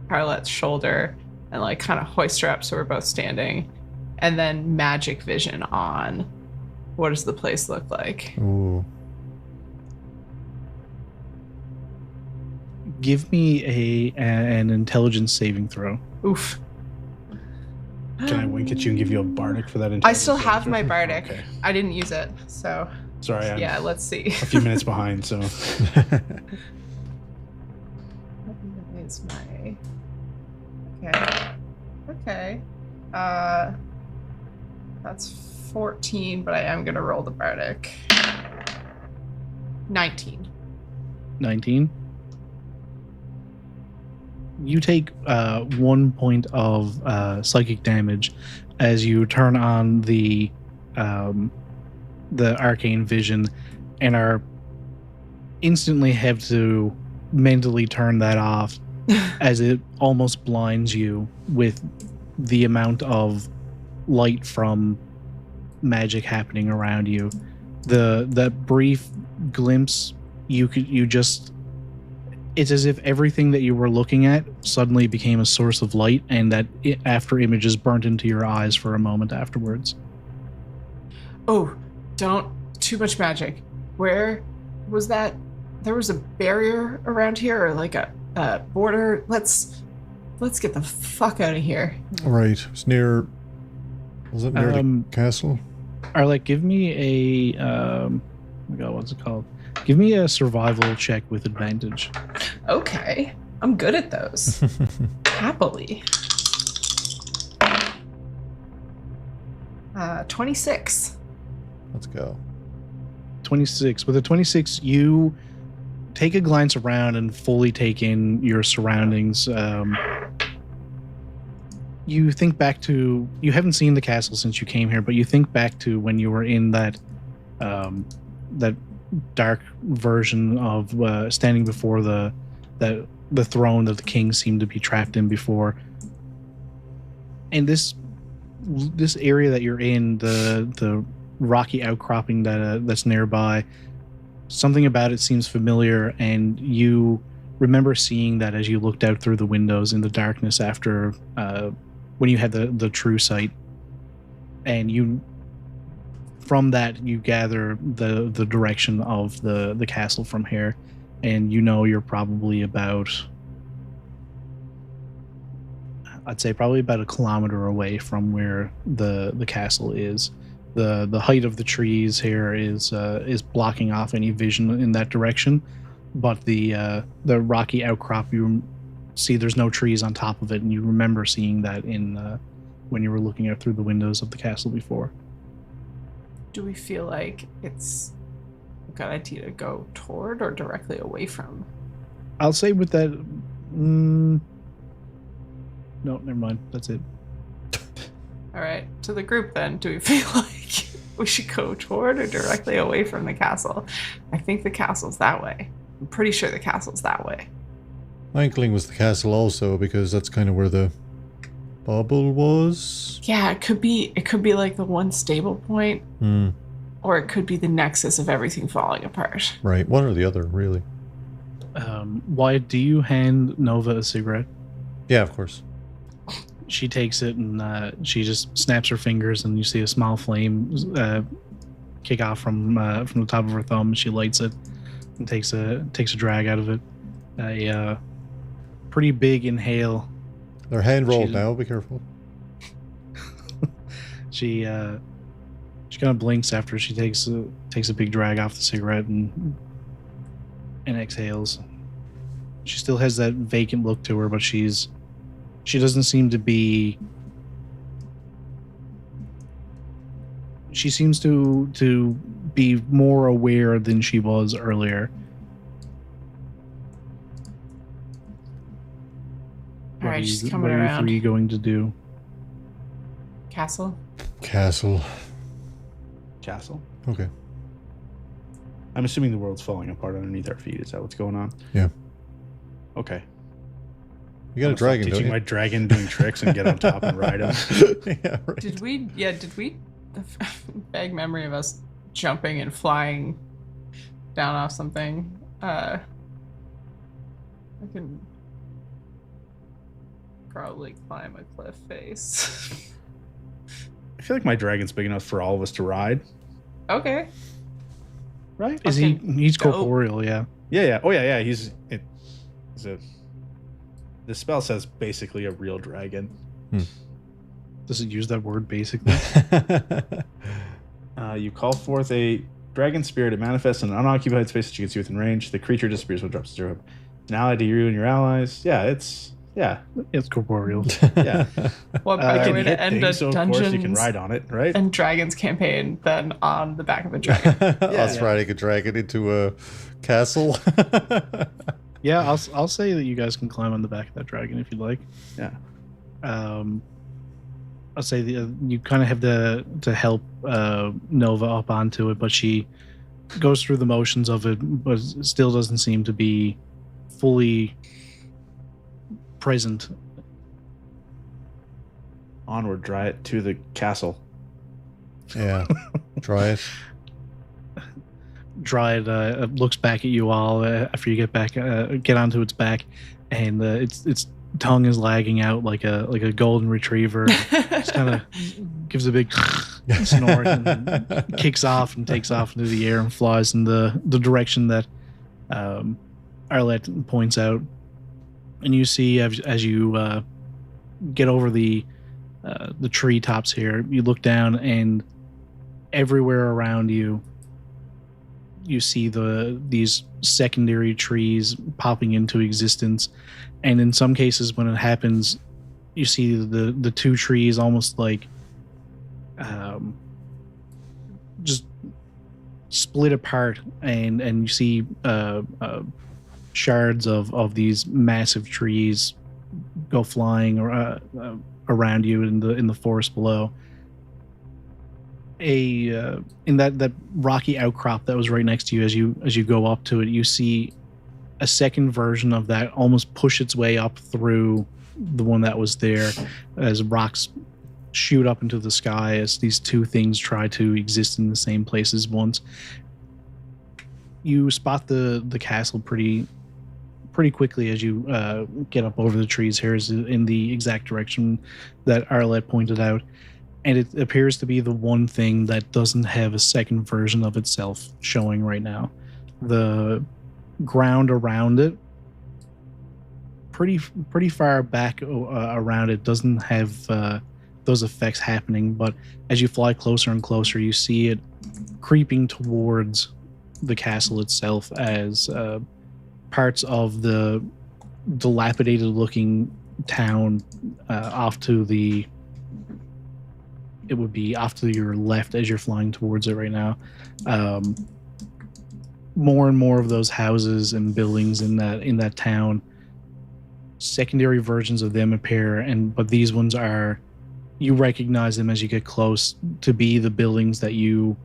Arlette's shoulder, and like kind of hoist her up so we're both standing, and then magic vision on. What does the place look like? Ooh. Give me an intelligence saving throw. Oof. Can I wink at you and give you a bardic for that? I still have my intelligence? bardic. Okay. I didn't use it, so Sorry, I'm yeah. Let's see. a few minutes behind, so It's my okay. That's 14, but I am gonna roll the bardic. 19. 19. You take 1 point of psychic damage as you turn on the arcane vision, and are instantly have to mentally turn that off as it almost blinds you with the amount of light from magic happening around you. That brief glimpse, it's as if everything that you were looking at suddenly became a source of light, and that after images burnt into your eyes for a moment afterwards. Oh, don't too much magic. Where was that? There was a barrier around here, or like a border. Let's get the fuck out of here. Right. It's near. Was it near the castle? Arlette, give me a oh my God, what's it called? Give me a survival check with advantage. Okay, I'm good at those. Happily. 26. Let's go. 26. With a 26, you take a glance around and fully take in your surroundings. You think back to, you haven't seen the castle since you came here, but you think back to when you were in that that dark version of standing before the throne that the king seemed to be trapped in before. And this area that you're in, the rocky outcropping that's nearby, something about it seems familiar, and you remember seeing that as you looked out through the windows in the darkness after when you had the true sight. And you, from that, you gather the direction of the castle from here, and you know you're probably about, I'd say probably about a kilometer away from where the castle is. The height of the trees here is blocking off any vision in that direction, but the rocky outcrop, you see there's no trees on top of it, and you remember seeing that in when you were looking out through the windows of the castle before. Do we feel like it's a good idea to go toward or directly away from? I'll say with that. No, never mind. That's it. All right, to the group then. Do we feel like we should go toward or directly away from the castle? I think the castle's that way. I'm pretty sure the castle's that way. My inkling was the castle also, because that's kind of where the bubble was. Yeah, it could be like the one stable point, or it could be the nexus of everything falling apart. Right, one or the other, really. Wyatt, do you hand Nova a cigarette? Yeah, of course. She takes it and she just snaps her fingers, and you see a small flame kick off from the top of her thumb. She lights it and takes a drag out of it. A pretty big inhale. They're hand rolled now. Be careful. She kind of blinks after she takes a big drag off the cigarette and exhales. She still has that vacant look to her, but she doesn't seem to be. She seems to be more aware than she was earlier. All right, she's coming what around. What are you going to do? Castle? Castle. Castle. Okay. I'm assuming the world's falling apart underneath our feet. Is that what's going on? Yeah. Okay. You got a dragon, don't teaching you? my dragon doing tricks and get on top and ride him. Yeah, right. Did we vague memory of us jumping and flying down off something? I can probably climb a cliff face. I feel like my dragon's big enough for all of us to ride. Okay. Right? Is he? Fucking He's dope. corporeal, yeah. Yeah. Oh, yeah. The spell says basically a real dragon. Does it use that word basically? You call forth a dragon spirit. It manifests in an unoccupied space that you can see within range. The creature disappears when it drops to 0. An ally to you and your allies. Yeah, it's corporeal. yeah. What It better can way hit to end a things, so of course you can Dungeons ride on it, right? and Dragons campaign than on the back of a dragon? Us yeah. riding a dragon into a castle. Yeah, I'll say that you guys can climb on the back of that dragon if you'd like. Yeah. I'll say you kind of have to help Nova up onto it, but she goes through the motions of it, but still doesn't seem to be fully present. Onward, dry it to the castle. Yeah. Try it. Dryad looks back at you all after you get onto its back, and its tongue is lagging out like a golden retriever. Just kind of gives a big snort and kicks off and takes off into the air and flies in the direction that Arlette points out. And you see as you get over the treetops here, you look down, and everywhere around you see these secondary trees popping into existence, and in some cases when it happens, you see the two trees almost like just split apart, and you see shards of these massive trees go flying around you in the forest below. in that rocky outcrop that was right next to you, as you go up to it, you see a second version of that almost push its way up through the one that was there, as rocks shoot up into the sky as these two things try to exist in the same place as once. You spot the castle pretty quickly as you get up over the trees here, is in the exact direction that Arlette pointed out, and it appears to be the one thing that doesn't have a second version of itself showing right now. The ground around it, pretty far back around it, doesn't have those effects happening, but as you fly closer and closer, you see it creeping towards the castle itself, as parts of the dilapidated looking town off to your left as you're flying towards it right now. More and more of those houses and buildings in that town, secondary versions of them appear, but these ones you recognize them as you get close to be the buildings that you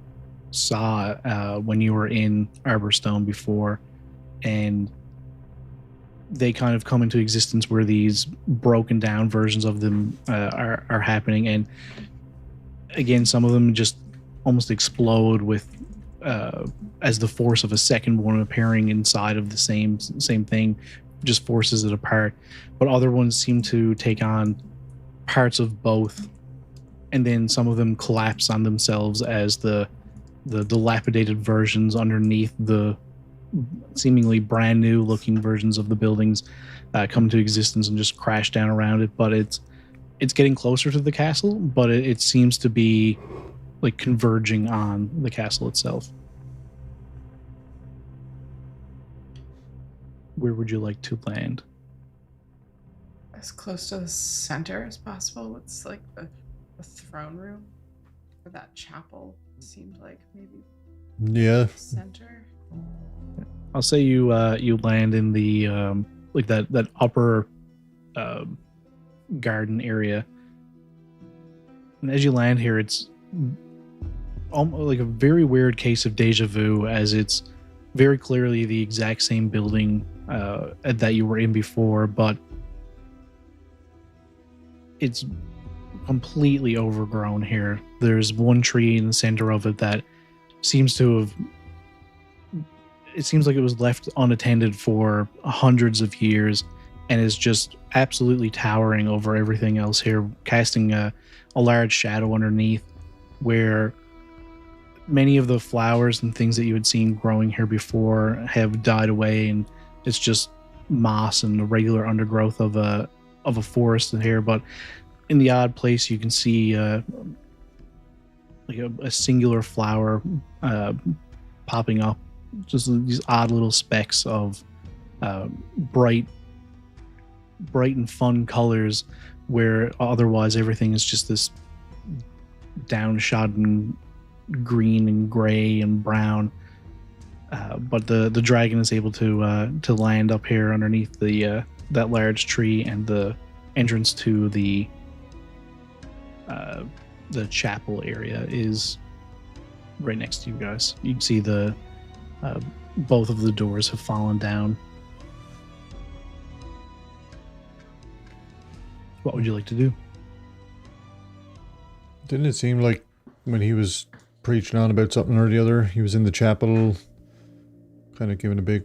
saw when you were in Arborstone before, and they kind of come into existence where these broken down versions of them are happening, and again, some of them just almost explode with as the force of a second one appearing inside of the same thing just forces it apart, but other ones seem to take on parts of both, and then some of them collapse on themselves as the dilapidated versions underneath the seemingly brand new looking versions of the buildings come to existence and just crash down around it. But it's getting closer to the castle, but it seems to be like converging on the castle itself. Where would you like to land? As close to the center as possible. It's like the throne room or that chapel seemed like maybe. Yeah. Center. I'll say you land in the like that upper garden area, and as you land here, it's almost like a very weird case of deja vu, as it's very clearly the exact same building that you were in before, but it's completely overgrown here. There's one tree in the center of it that seems like it was left unattended for hundreds of years and is just absolutely towering over everything else here, casting a large shadow underneath, where many of the flowers and things that you had seen growing here before have died away, and it's just moss and the regular undergrowth of a forest in here. But in the odd place, you can see like a singular flower popping up, just these odd little specks of bright and fun colors, where otherwise everything is just this downshodden green and gray and brown. But the dragon is able to land up here underneath that large tree, and the entrance to the chapel area is right next to you guys. You can see both of the doors have fallen down. What would you like to do? Didn't it seem like when he was preaching on about something or the other, he was in the chapel kind of giving a big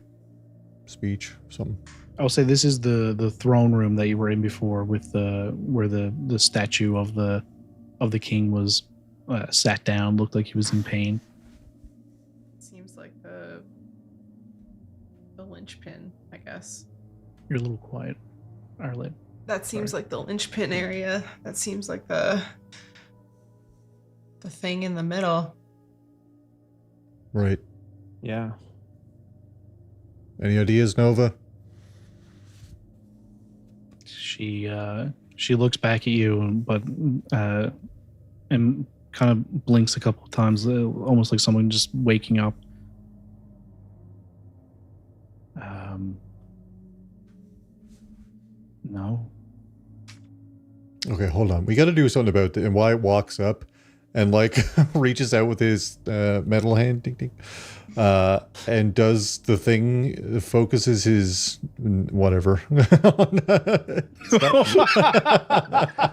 speech or something? I'll say this is the throne room that you were in before, with where the statue of the king was sat down, looked like he was in pain. Seems like the linchpin, I guess. You're a little quiet, Arlette. That seems like the linchpin area. That seems like the thing in the middle. Right. Yeah. Any ideas, Nova? She looks back at you, but and kind of blinks a couple of times, almost like someone just waking up. No. Okay, hold on. We got to do something about it. And Wyatt walks up and like reaches out with his metal hand, ding ding, and does the thing, focuses his whatever.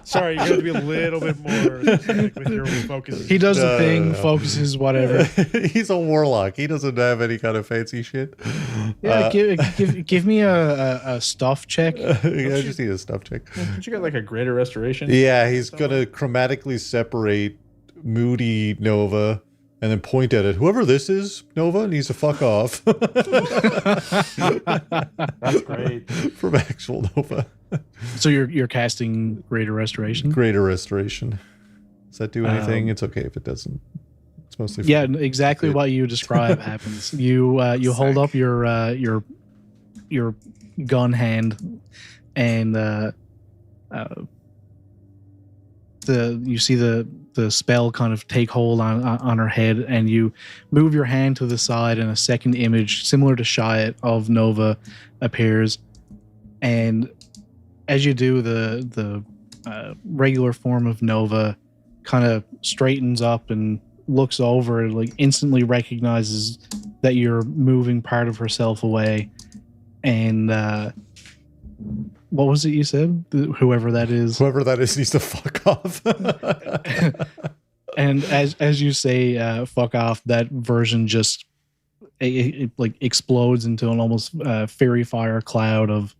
Sorry, you got to be a little bit more specific with your focus. He does the thing, no. focuses, whatever. He's a warlock. He doesn't have any kind of fancy shit. Yeah, give me a stuff check. Yeah, I just need a stuff check. Don't you got like a greater restoration? Yeah, he's gonna chromatically separate Moody Nova and then point at it. Whoever this is, Nova, needs to fuck off. That's great. From actual Nova. So you're casting Greater Restoration? Greater Restoration. Does that do anything? It's okay if it doesn't. It's mostly yeah, exactly what you describe happens. You hold up your gun hand, and you see the spell kind of take hold on her head, and you move your hand to the side, and a second image similar to Wyatt of Nova appears, and as you do, the regular form of Nova kind of straightens up and looks over and like instantly recognizes that you're moving part of herself away. And what was it you said? Whoever that is needs to fuck off. And as you say fuck off, that version just it like explodes into an almost fairy fire cloud of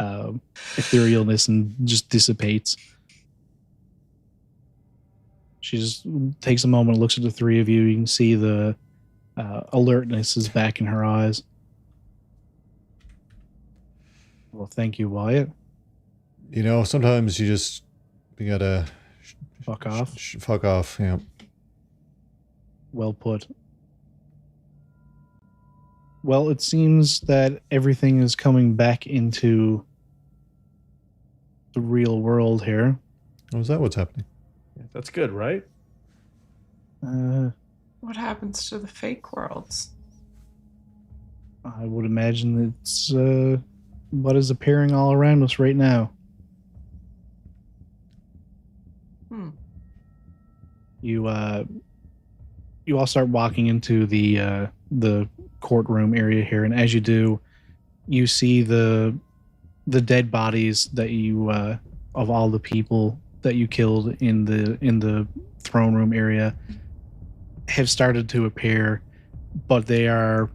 etherealness and just dissipates. She just takes a moment, looks at the three of you. You can see the alertness is back in her eyes. Well, thank you, Wyatt. You know, sometimes you gotta Fuck off. Fuck off, yeah. Well put. Well, it seems that everything is coming back into the real world here. Oh, is that what's happening? That's good, right? What happens to the fake worlds? I would imagine it's what is appearing all around us right now. You all start walking into the courtroom area here, and as you do, you see the dead bodies that you of all the people that you killed in the throne room area have started to appear, but they are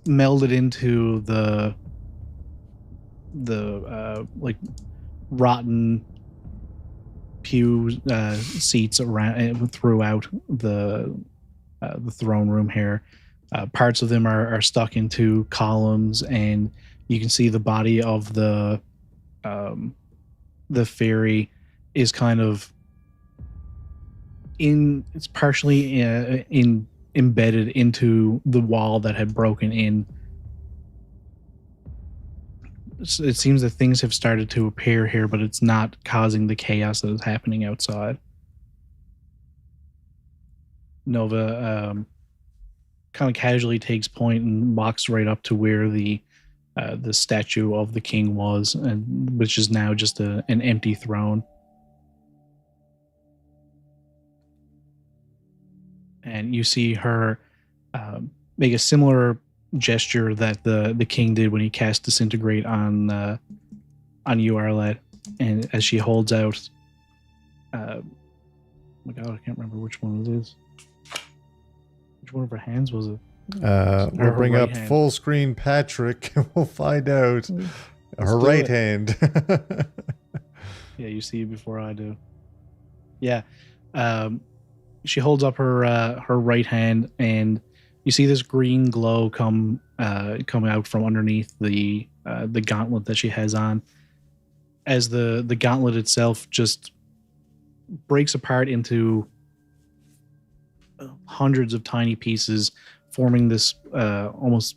melded into the like rotten pew seats around throughout the throne room here. Parts of them are stuck into columns, and you can see the body of the fairy is kind of it's partially embedded into the wall that had broken in. It seems that things have started to appear here, but it's not causing the chaos that is happening outside. Nova kind of casually takes point and walks right up to where the statue of the king was, and which is now just an empty throne. And you see her make a similar gesture that the king did when he cast Disintegrate on you, Arlette, and as she holds out, oh my god, I can't remember which one it is. Which one of her hands was it? We'll bring right up hand. full screen Patrick, and we'll find out. Her do right it. hand. Yeah, you see it before I do. Yeah, she holds up her right hand, and you see this green glow come out from underneath the gauntlet that she has on, as the gauntlet itself just breaks apart into hundreds of tiny pieces, forming this almost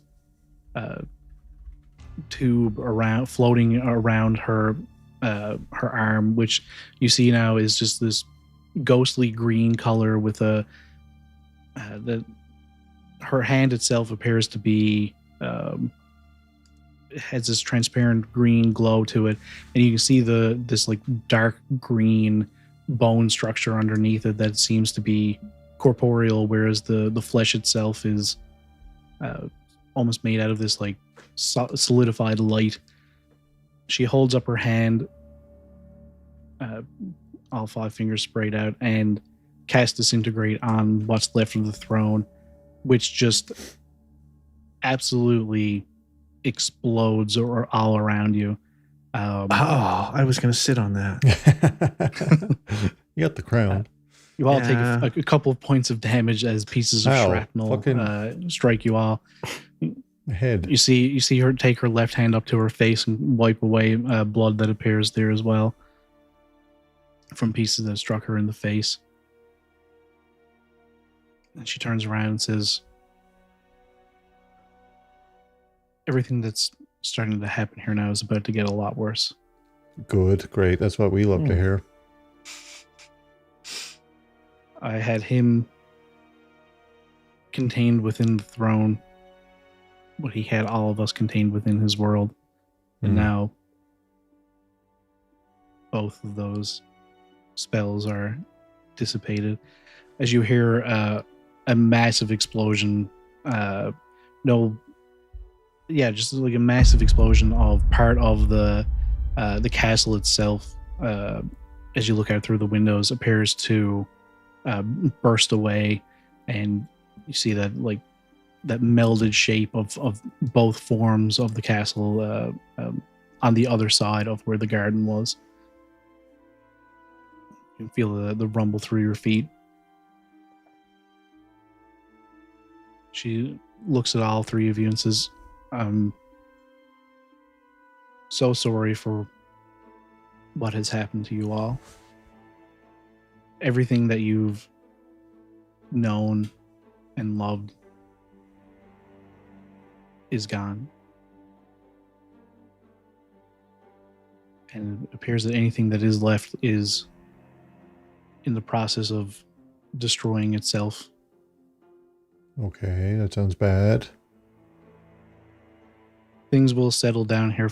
tube floating around her arm, which you see now is just this ghostly green color with her hand itself appears to be has this transparent green glow to it, and you can see this like dark green bone structure underneath it that seems to be corporeal, whereas the flesh itself is almost made out of this like solidified light. She holds up her hand, all 5 fingers sprayed out, and cast Disintegrate on what's left of the throne, which just absolutely explodes all around you. I was going to sit on that. You got the crown. You all take a couple of points of damage as pieces of shrapnel strike you all. Head. You see her take her left hand up to her face and wipe away blood that appears there as well from pieces that struck her in the face. And she turns around and says, "Everything that's starting to happen here now is about to get a lot worse." Good, great. That's what we love to hear. I had him contained within the throne, but he had all of us contained within his world. And now both of those spells are dissipated. As you hear a massive explosion, just like a massive explosion of part of the castle itself, as you look out through the windows, appears to burst away, and you see that that melded shape of both forms of the castle on the other side of where the garden was. You can feel the rumble through your feet. She looks at all 3 of you and says, "I'm so sorry for what has happened to you all. Everything that you've known and loved is gone. And it appears that anything that is left is in the process of destroying itself." Okay, that sounds bad. Things will settle down here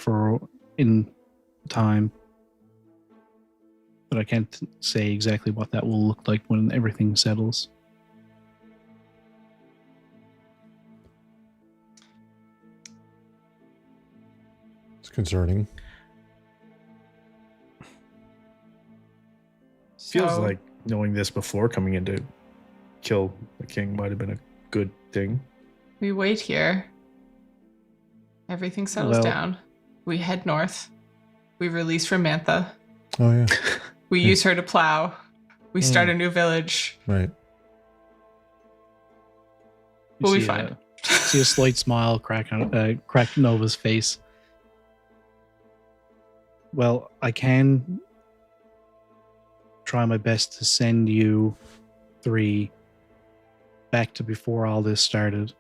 in time, but I can't say exactly what that will look like when everything settles. It's concerning. Feels like knowing this before coming in to kill the king might have been a good thing. We wait here. Everything settles down. We head north. We release Romantha. Oh, yeah. We use her to plow. We start a new village. Right. We'll be fine. See a slight smile crack Nova's face. Well, I can try my best to send you 3 back to before all this started.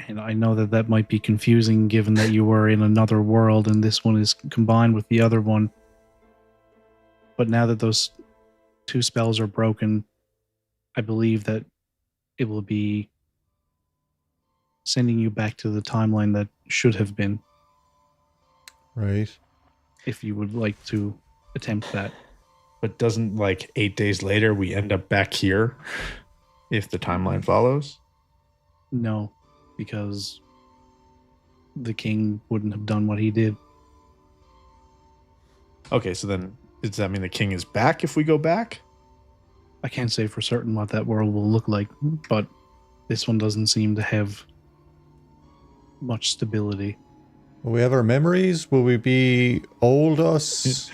And I know that might be confusing given that you were in another world and this one is combined with the other one. But now that those 2 spells are broken, I believe that it will be sending you back to the timeline that should have been. Right. If you would like to attempt that. But doesn't 8 days later we end up back here if the timeline follows? No, because the king wouldn't have done what he did. Okay, so then does that mean the king is back if we go back? I can't say for certain what that world will look like, but this one doesn't seem to have much stability. Will we have our memories? Will we be old us?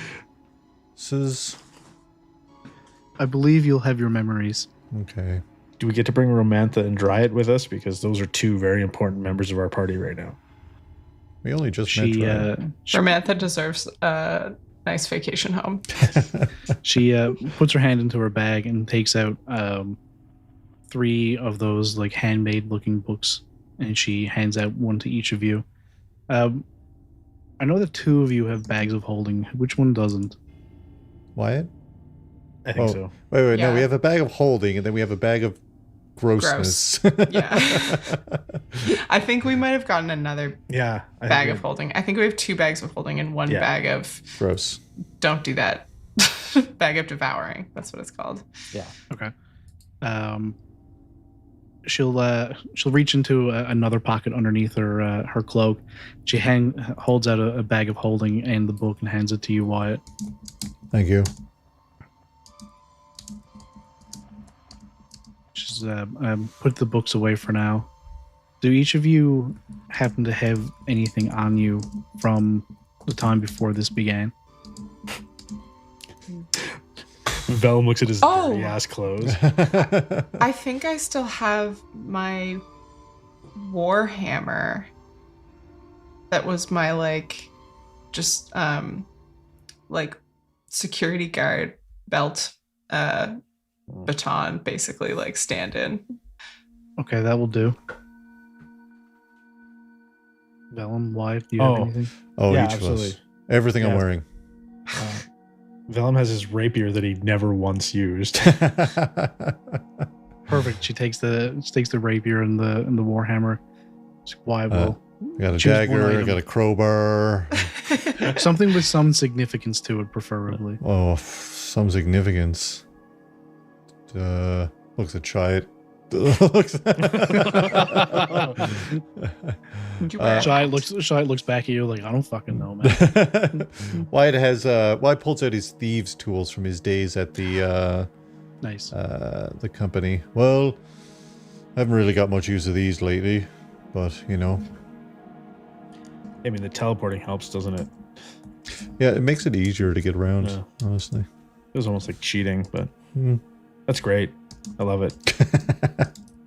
I believe you'll have your memories. Okay. Do we get to bring Romantha and Dryad with us? Because those are 2 very important members of our party right now. We only just met Dryad. Romantha deserves a nice vacation home. She puts her hand into her bag and takes out 3 of those handmade looking books, and she hands out one to each of you. I know that 2 of you have bags of holding. Which one doesn't? Wyatt? I think so. Wait, Yeah. no, we have a bag of holding, and then we have a bag of grossness. Yeah. I think we might have gotten another Yeah. I bag think of holding. I think we have 2 bags of holding and 1 Yeah. bag of Gross. don't do that. Bag of devouring. That's what it's called. Yeah. Okay. She'll reach into another pocket underneath her cloak. She holds out a bag of holding and the book and hands it to you, Wyatt. Thank you. She's put the books away for now. Do each of you happen to have anything on you from the time before this began? Velum looks at his Oh. dirty ass clothes. I think I still have my warhammer. That was my just security guard belt baton, basically stand-in. Okay, that will do. Velum, Wyatt, do you have Oh. anything? Oh, Yeah, each of absolutely. us. Everything I'm Yeah. wearing. Velum has his rapier that he never once used. Perfect. She takes the rapier and the warhammer. Why will I got a choose one dagger, I item. got a crowbar. Something with some significance to it, preferably. Oh, some significance. Looks at try it. Looks Shy looks back at you like, I don't fucking know, man. Wyatt pulls out his thieves' tools from his days at the Nice. the company. Well, I haven't really got much use of these lately, but I mean, the teleporting helps, doesn't it? yeah, it makes it easier to get around. Yeah. Honestly, It was almost like cheating, but Hmm. that's great. I love it.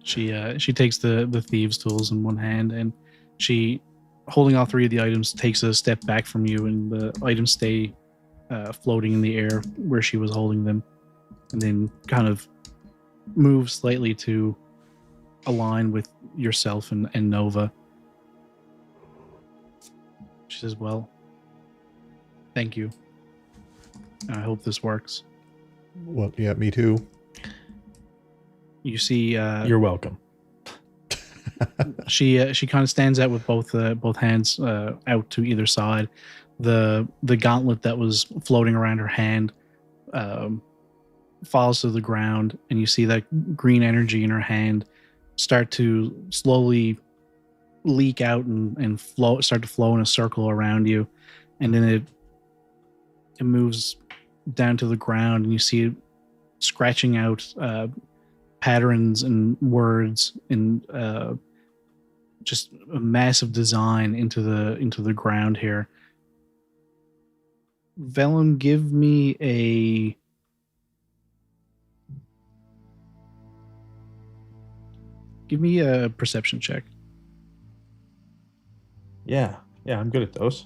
She takes the thieves' tools in one hand, and she, holding all 3 of the items, takes a step back from you, and the items stay floating in the air where she was holding them, and then kind of moves slightly to align with yourself and Nova. She says, "Well, thank you. I hope this works." well, yeah, me too. You see, You're welcome. she kind of stands out with both hands out to either side. The gauntlet that was floating around her hand falls to the ground, and you see that green energy in her hand start to slowly leak out and start to flow in a circle around you, and then it moves down to the ground, and you see it scratching out patterns and words and just a massive design into the ground here. Velum, give me a perception check. Yeah, I'm good at those.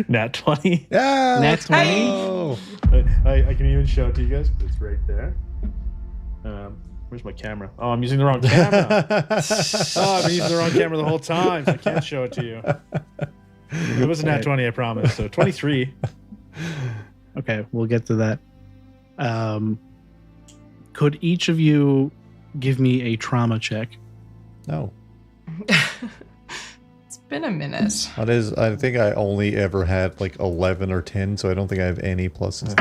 Nat 20. Yeah, Nat let's 20? go. I can even show it to you guys. It's right there. Where's my camera? Oh, I'm using the wrong camera. Oh, I've been using the wrong camera the whole time, so I can't show it to you. It was a nat 20, I promise. So 23. Okay, we'll get to that. Could each of you give me a trauma check? No, It's been a minute. that is. I think I only ever had like 11 or 10, so I don't think I have any pluses.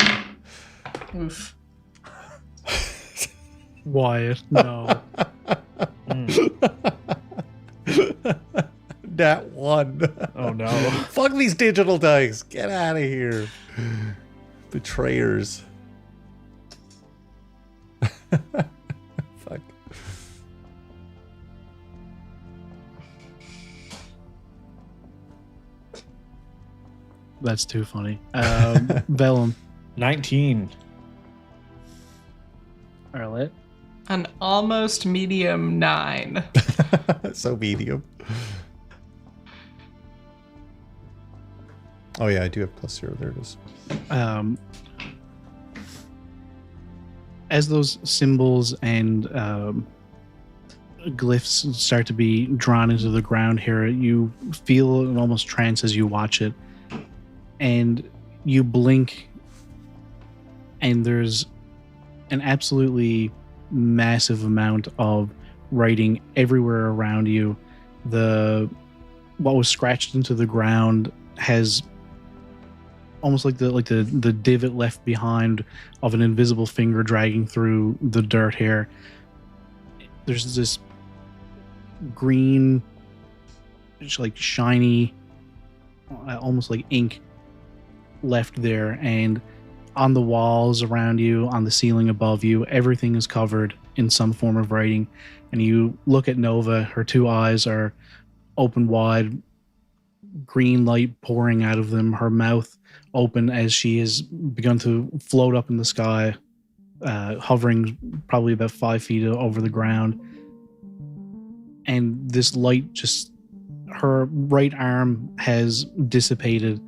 Oof. Wyatt, no. That one. Oh no. Fuck these digital dice. Get out of here. Betrayers. Fuck. That's too funny. Velum, 19. Arlette, An almost medium 9. So medium. Oh yeah, I do have +0. There it is. As those symbols and glyphs start to be drawn into the ground here, you feel an almost trance as you watch it, and you blink, and there's an absolutely massive amount of writing everywhere around you. What was scratched into the ground has almost like the divot left behind of an invisible finger dragging through the dirt here. There's this green, like shiny, almost like ink left there, and on the walls around you, on the ceiling above you, everything is covered in some form of writing. And you look at Nova, her two eyes are open wide, green light pouring out of them, her mouth open as she has begun to float up in the sky, hovering probably about 5 feet over the ground. And this light her right arm has dissipated,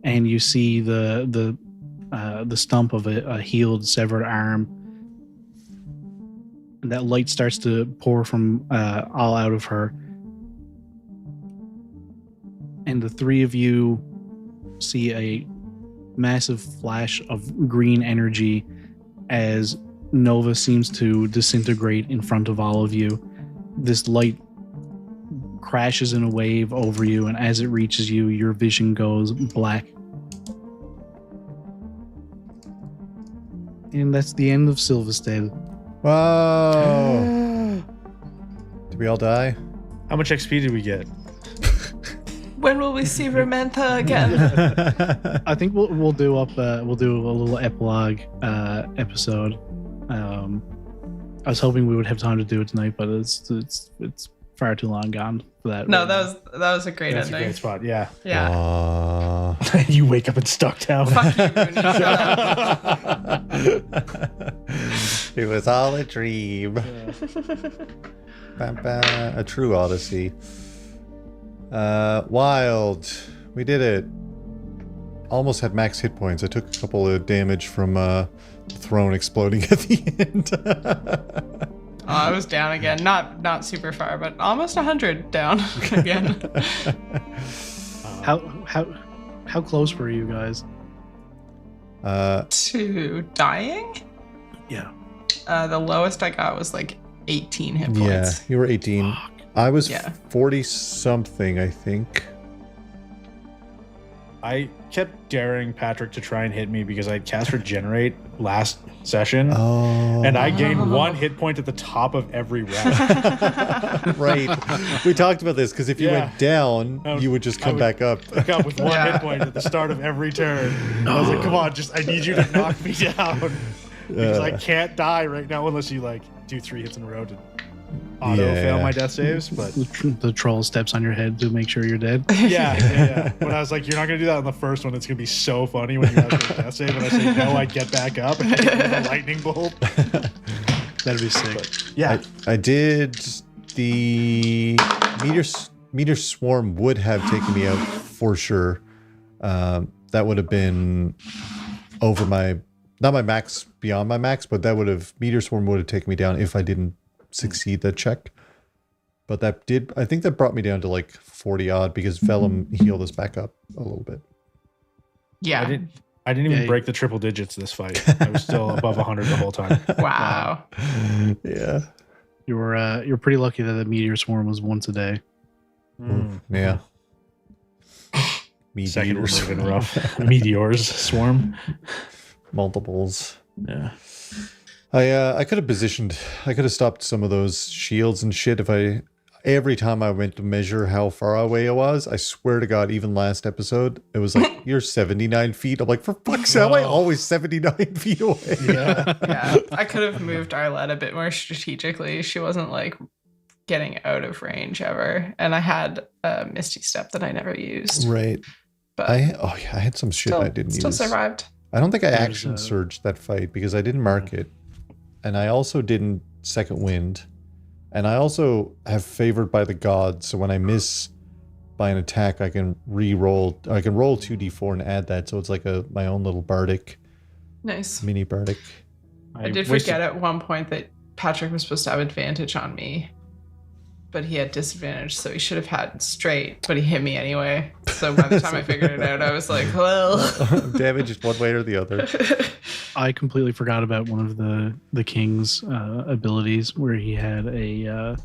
and you see the stump of a healed, severed arm. And that light starts to pour from all out of her. And the three of you see a massive flash of green energy as Nova seems to disintegrate in front of all of you. This light crashes in a wave over you, and as it reaches you, your vision goes black. And that's the end of Silvistead. Whoa! Did we all die? How much XP did we get? When will we see Ramantha again? I think we'll do a little epilogue episode. I was hoping we would have time to do it tonight, but it's far too long gone for that. No, that was a great That's ending. a great spot. Yeah. Yeah. You wake up and stuck down. Fuck you, Rooney. Shut up. It was all a dream. A true Odyssey. Wild. We did it. Almost had max hit points. I took a couple of damage from the throne exploding at the end. I was down again. Not super far, but almost 100 down again. How close were you guys? To dying? Yeah. The lowest I got was like 18 hit points. Yeah, you were 18. Fuck. I was Yeah. 40 something, I think. I kept daring Patrick to try and hit me because I'd cast Regenerate last session. Oh. And I gained 1 hit point at the top of every round. Right. We talked about this because if you Yeah. went down, you would just come back up. Pick up with 1 Yeah. hit point at the start of every turn. I was like, come on, I need you to knock me down. Because I can't die right now unless you do 3 hits in a row to fail my death saves. But The troll steps on your head to make sure you're dead. yeah. But I was like, you're not gonna do that on the first one. It's gonna be so funny when you have a death save. And I say no, I get back up and hit with a lightning bolt. That'd be sick. But, yeah. I did the meteor swarm would have taken me out for sure. That would have been over not my max, beyond my max, but meteor swarm would have taken me down if I didn't succeed that check. But I think that brought me down to like 40 odd because Velum healed us back up a little bit. Yeah. I didn't even break the triple digits this fight. I was still above 100 the whole time. Wow. Yeah. You're pretty lucky that the meteor swarm was once a day. Yeah. Second Meteors. was even rough. Meteors swarm. Multiples. Yeah. I could have stopped some of those shields and shit every time I went to measure how far away I was. I swear to God, even last episode, it was like, you're 79 feet. I'm like, for fuck's sake, am I always 79 feet away? Yeah. I could have moved Arlette a bit more strategically. She wasn't getting out of range ever. And I had a Misty Step that I never used. Right. But I had some shit I didn't still use. survived. I don't think I action surged that fight because I didn't mark it. And I also didn't second wind. And I also have favored by the gods. So when I miss by an attack, I can roll 2d4 and add that. So it's like my own little bardic, Nice. mini bardic. I did forget at one point that Patrick was supposed to have advantage on me, but he had disadvantage, so he should have had straight, but he hit me anyway. So by the time I figured it out, I was like, well. Damage one way or the other. I completely forgot about one of the king's abilities where he had a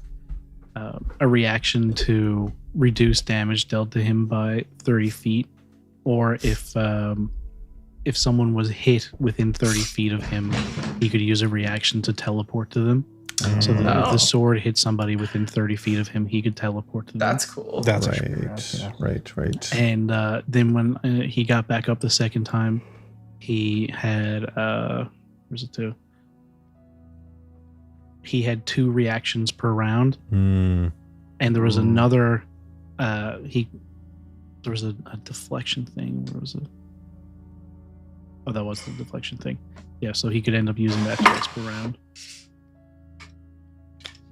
reaction to reduce damage dealt to him by 30 feet, or if someone was hit within 30 feet of him, he could use a reaction to teleport to them. So that if the sword hit somebody within 30 feet of him, he could teleport to them. That's cool. That's Right, actually rad, yeah. right. And then when he got back up the second time, he had where's it to? He had 2 reactions per round, and there was another. There was a deflection thing. Where was it? Oh, that was the deflection thing. Yeah, so he could end up using that twice per round.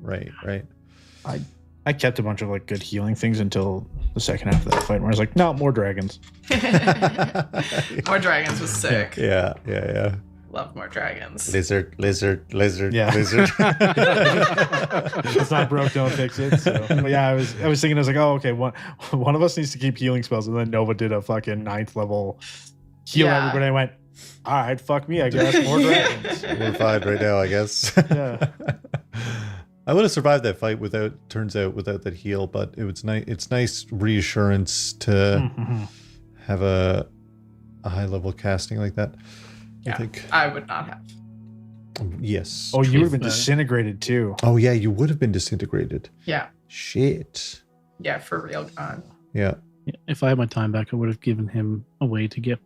Right. I kept a bunch of like good healing things until the second half of that fight, where I was like, no, more dragons. More dragons was sick. Yeah. Love more dragons. Lizard. Yeah. Lizard. If it's not broke, don't fix it. So, but yeah, I was thinking, I was like, oh, okay, one of us needs to keep healing spells, and then Nova did a fucking 9th level heal everybody. I went, all right, fuck me, I guess more dragons. We're fine right now, I guess. Yeah. I would have survived that fight without that heal, but it's nice reassurance to have a high level casting like that. Yeah, I think I would not have. yes. Oh, you would have been disintegrated too. Oh yeah, you would have been disintegrated. Yeah. Shit. Yeah, for real gone. Yeah. If I had my time back, I would have given him a way to get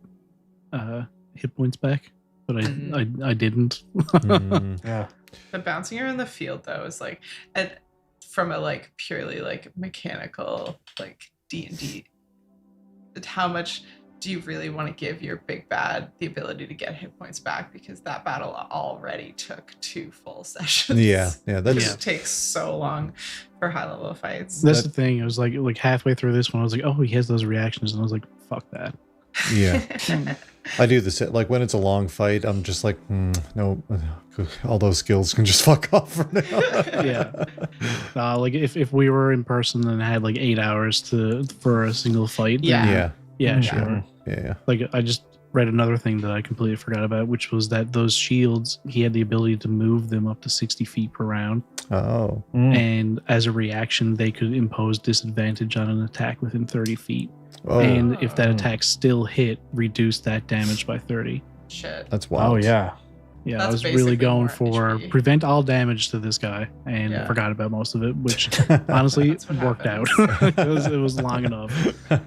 hit points back, but I didn't. Yeah. The bouncing around the field though is like, and from a like purely like mechanical like D&D, how much do you really want to give your big bad the ability to get hit points back, because that battle already took 2 full sessions. Yeah. That It takes so long for high level fights. That's the thing. I was like halfway through this one, I was like, oh, he has those reactions, and I was like, fuck that. Yeah. I do this like when it's a long fight. I'm just like, no, all those skills can just fuck off for now. Yeah. Like if we were in person and had like 8 hours for a single fight. Yeah. Yeah, sure. Yeah. Like I just read another thing that I completely forgot about, which was that those shields, he had the ability to move them up to 60 feet per round. Oh. And as a reaction, they could impose disadvantage on an attack within 30 feet. Oh. And if that attack still hit, reduce that damage by 30. Shit. That's wild. Oh yeah. Yeah, That's I was basically really going more for HP. prevent all damage to this guy, and Yeah. forgot about most of it, which honestly That's what worked out. happens. it was long enough.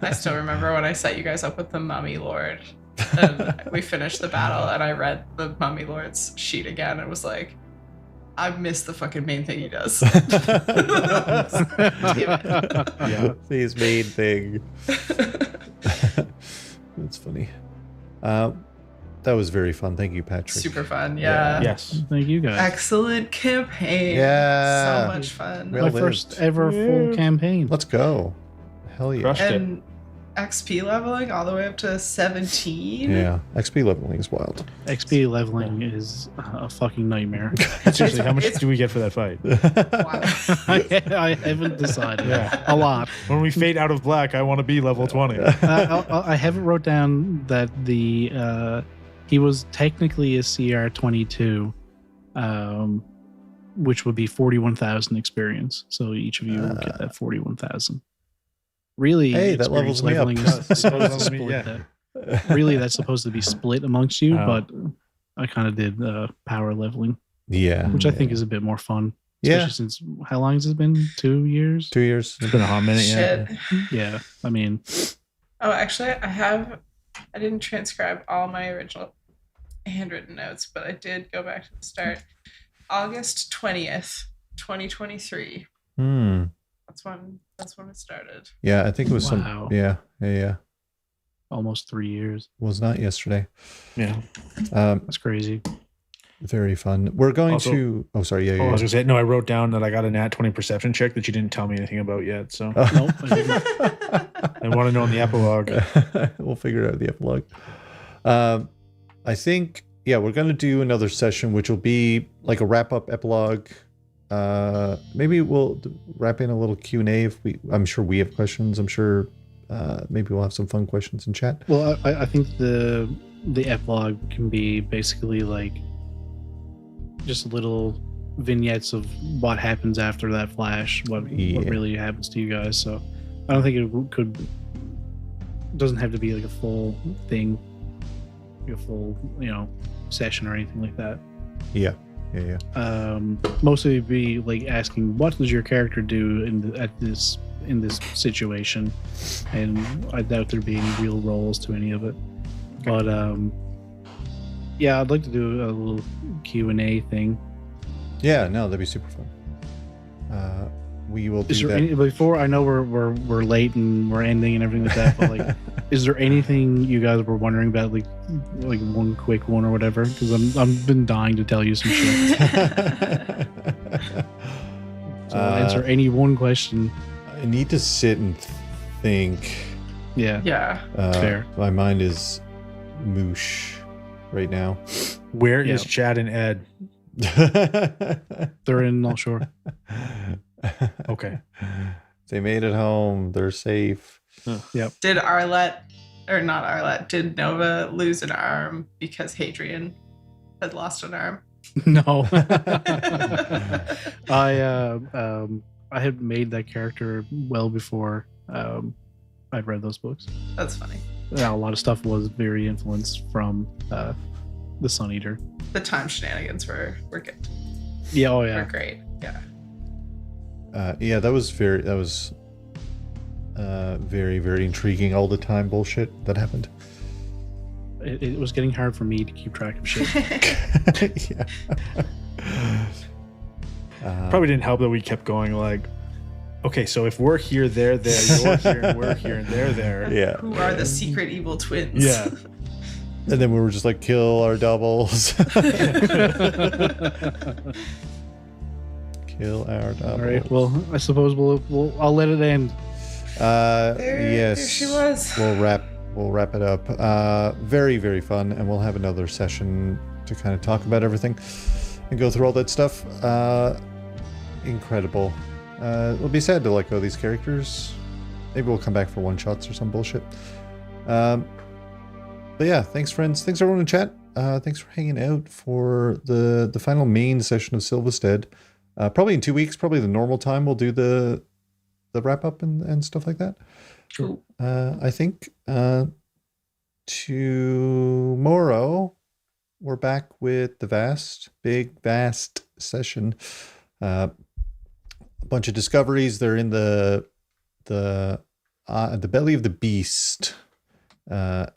I still remember when I set you guys up with the Mummy Lord, and we finished the battle, and I read the Mummy Lord's sheet again, and was like, I missed the fucking main thing he does. Yeah. His main thing. That's funny. That was very fun. Thank you, Patrick. Super fun, yeah. Yes. Thank you guys. Excellent campaign. Yeah. So much fun. Well My lived. first ever full campaign. Let's go. Hell yeah. Crushed it. And XP leveling all the way up to 17. Yeah. XP leveling is wild. XP leveling is a fucking nightmare. Seriously, how much It's- do we get for that fight? Wow. I haven't decided. Yeah. A lot. When we fade out of black, I want to be level 20. I haven't wrote down that he was technically a CR 22, which would be 41,000 experience. So each of you will get that 41,000. Really, Hey, that experience levels me up. leveling is supposed to Levels me, split yeah. that. Really, that's supposed to be split amongst you, Oh. but I kind of did power leveling, Yeah. which I think is a bit more fun. Yeah. Especially since, how long has it been? 2 years? 2 years. It's been a hot minute, yeah. Shit. Yeah, I mean, Oh, actually, I didn't transcribe all my original handwritten notes, but I did go back to the start. August 20th, 2023. That's when it started. Yeah, I think it was Wow. some. Yeah. almost 3 years. Was not yesterday. Yeah. That's crazy. Very fun. We're going Also- to. Oh, sorry. Yeah. Oh, I was gonna say, no, I wrote down that I got a nat 20 perception check that you didn't tell me anything about yet. So Nope. I didn't. I want to know in the epilogue. We'll figure it out in the epilogue. I think, we're going to do another session, which will be like a wrap-up epilogue. Maybe we'll wrap in a little Q&A if I'm sure we have questions. I'm sure maybe we'll have some fun questions in chat. Well, I think the epilogue can be basically like just little vignettes of what happens after that flash, what really happens to you guys. So I don't think it doesn't have to be like a full thing, like a full session or anything like that. Yeah. Mostly it'd be like asking what does your character do in this situation, and I doubt there'd be any real roles to any of it. But yeah, I'd like to do a little Q&A thing. Yeah, no, that'd be super fun. We will do that. Before, I know we're late and we're ending and everything like that, but like, is there anything you guys were wondering about, like one quick one or whatever? Because I've been dying to tell you some shit. So I'll answer any one question. I need to sit and think. Yeah. Fair. My mind is moosh right now. Where is Chad and Ed? They're in North Shore. Okay. They made it home. They're safe. Yep. Did did Nova lose an arm because Hadrian had lost an arm? No. I had made that character well before I'd read those books. That's funny. Yeah, a lot of stuff was very influenced from the Sun Eater. The time shenanigans were good. Yeah, oh Were yeah. great. Yeah. Yeah, that was very very intriguing. All the time bullshit that happened. It was getting hard for me to keep track of shit. Yeah. Probably didn't help that we kept going like, okay, so if we're here, they're there, you're here, and we're here, and they're there. Yeah. Who are the secret evil twins? Yeah. And then we were just like, kill our doubles. Kill our doubles. All right. Well, I suppose I'll let it end. Yes. There she was. We'll wrap it up. Very, very fun, and we'll have another session to kind of talk about everything and go through all that stuff. Incredible. It'll be sad to let go of these characters. Maybe we'll come back for one-shots or some bullshit. But yeah, thanks friends. Thanks everyone in chat. Thanks for hanging out for the final main session of Silvistead. Probably in 2 weeks, probably the normal time, we'll do the wrap up and stuff like that. Cool. I think tomorrow we're back with the vast session. A bunch of discoveries. They're in the belly of the beast.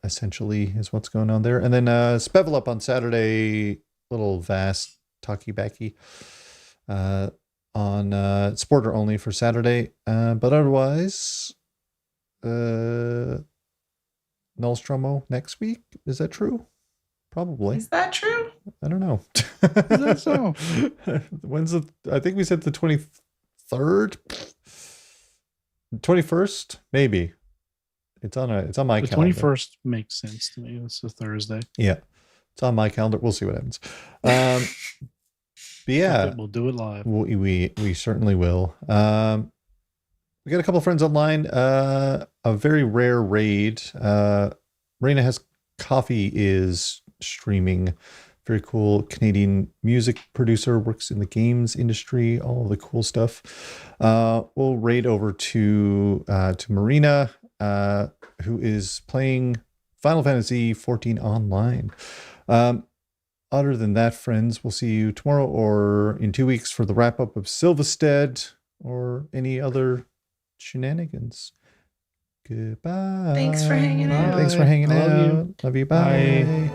Essentially is what's going on there. And then Spevel up on Saturday, little vast talkie backy on Sporter only for Saturday. But otherwise, Nullstromo next week. Is that true? Probably. Is that true? I don't know. Is that so? When's I think we said the 23rd? 21st? Maybe. It's on my the calendar. 21st makes sense to me. It's a Thursday. Yeah. It's on my calendar. We'll see what happens. But yeah. We'll do it live. We certainly will. We got a couple of friends online. A very rare raid. Raina Has Coffee is streaming. Very cool Canadian music producer, works in the games industry, all the cool stuff. We'll raid over to Marina, who is playing Final Fantasy 14 online. Other than that, friends, we'll see you tomorrow or in 2 weeks for the wrap up of Silvistead or any other shenanigans. Goodbye. Thanks for hanging out. Thanks for hanging Love out. you. Love you. Bye. Bye.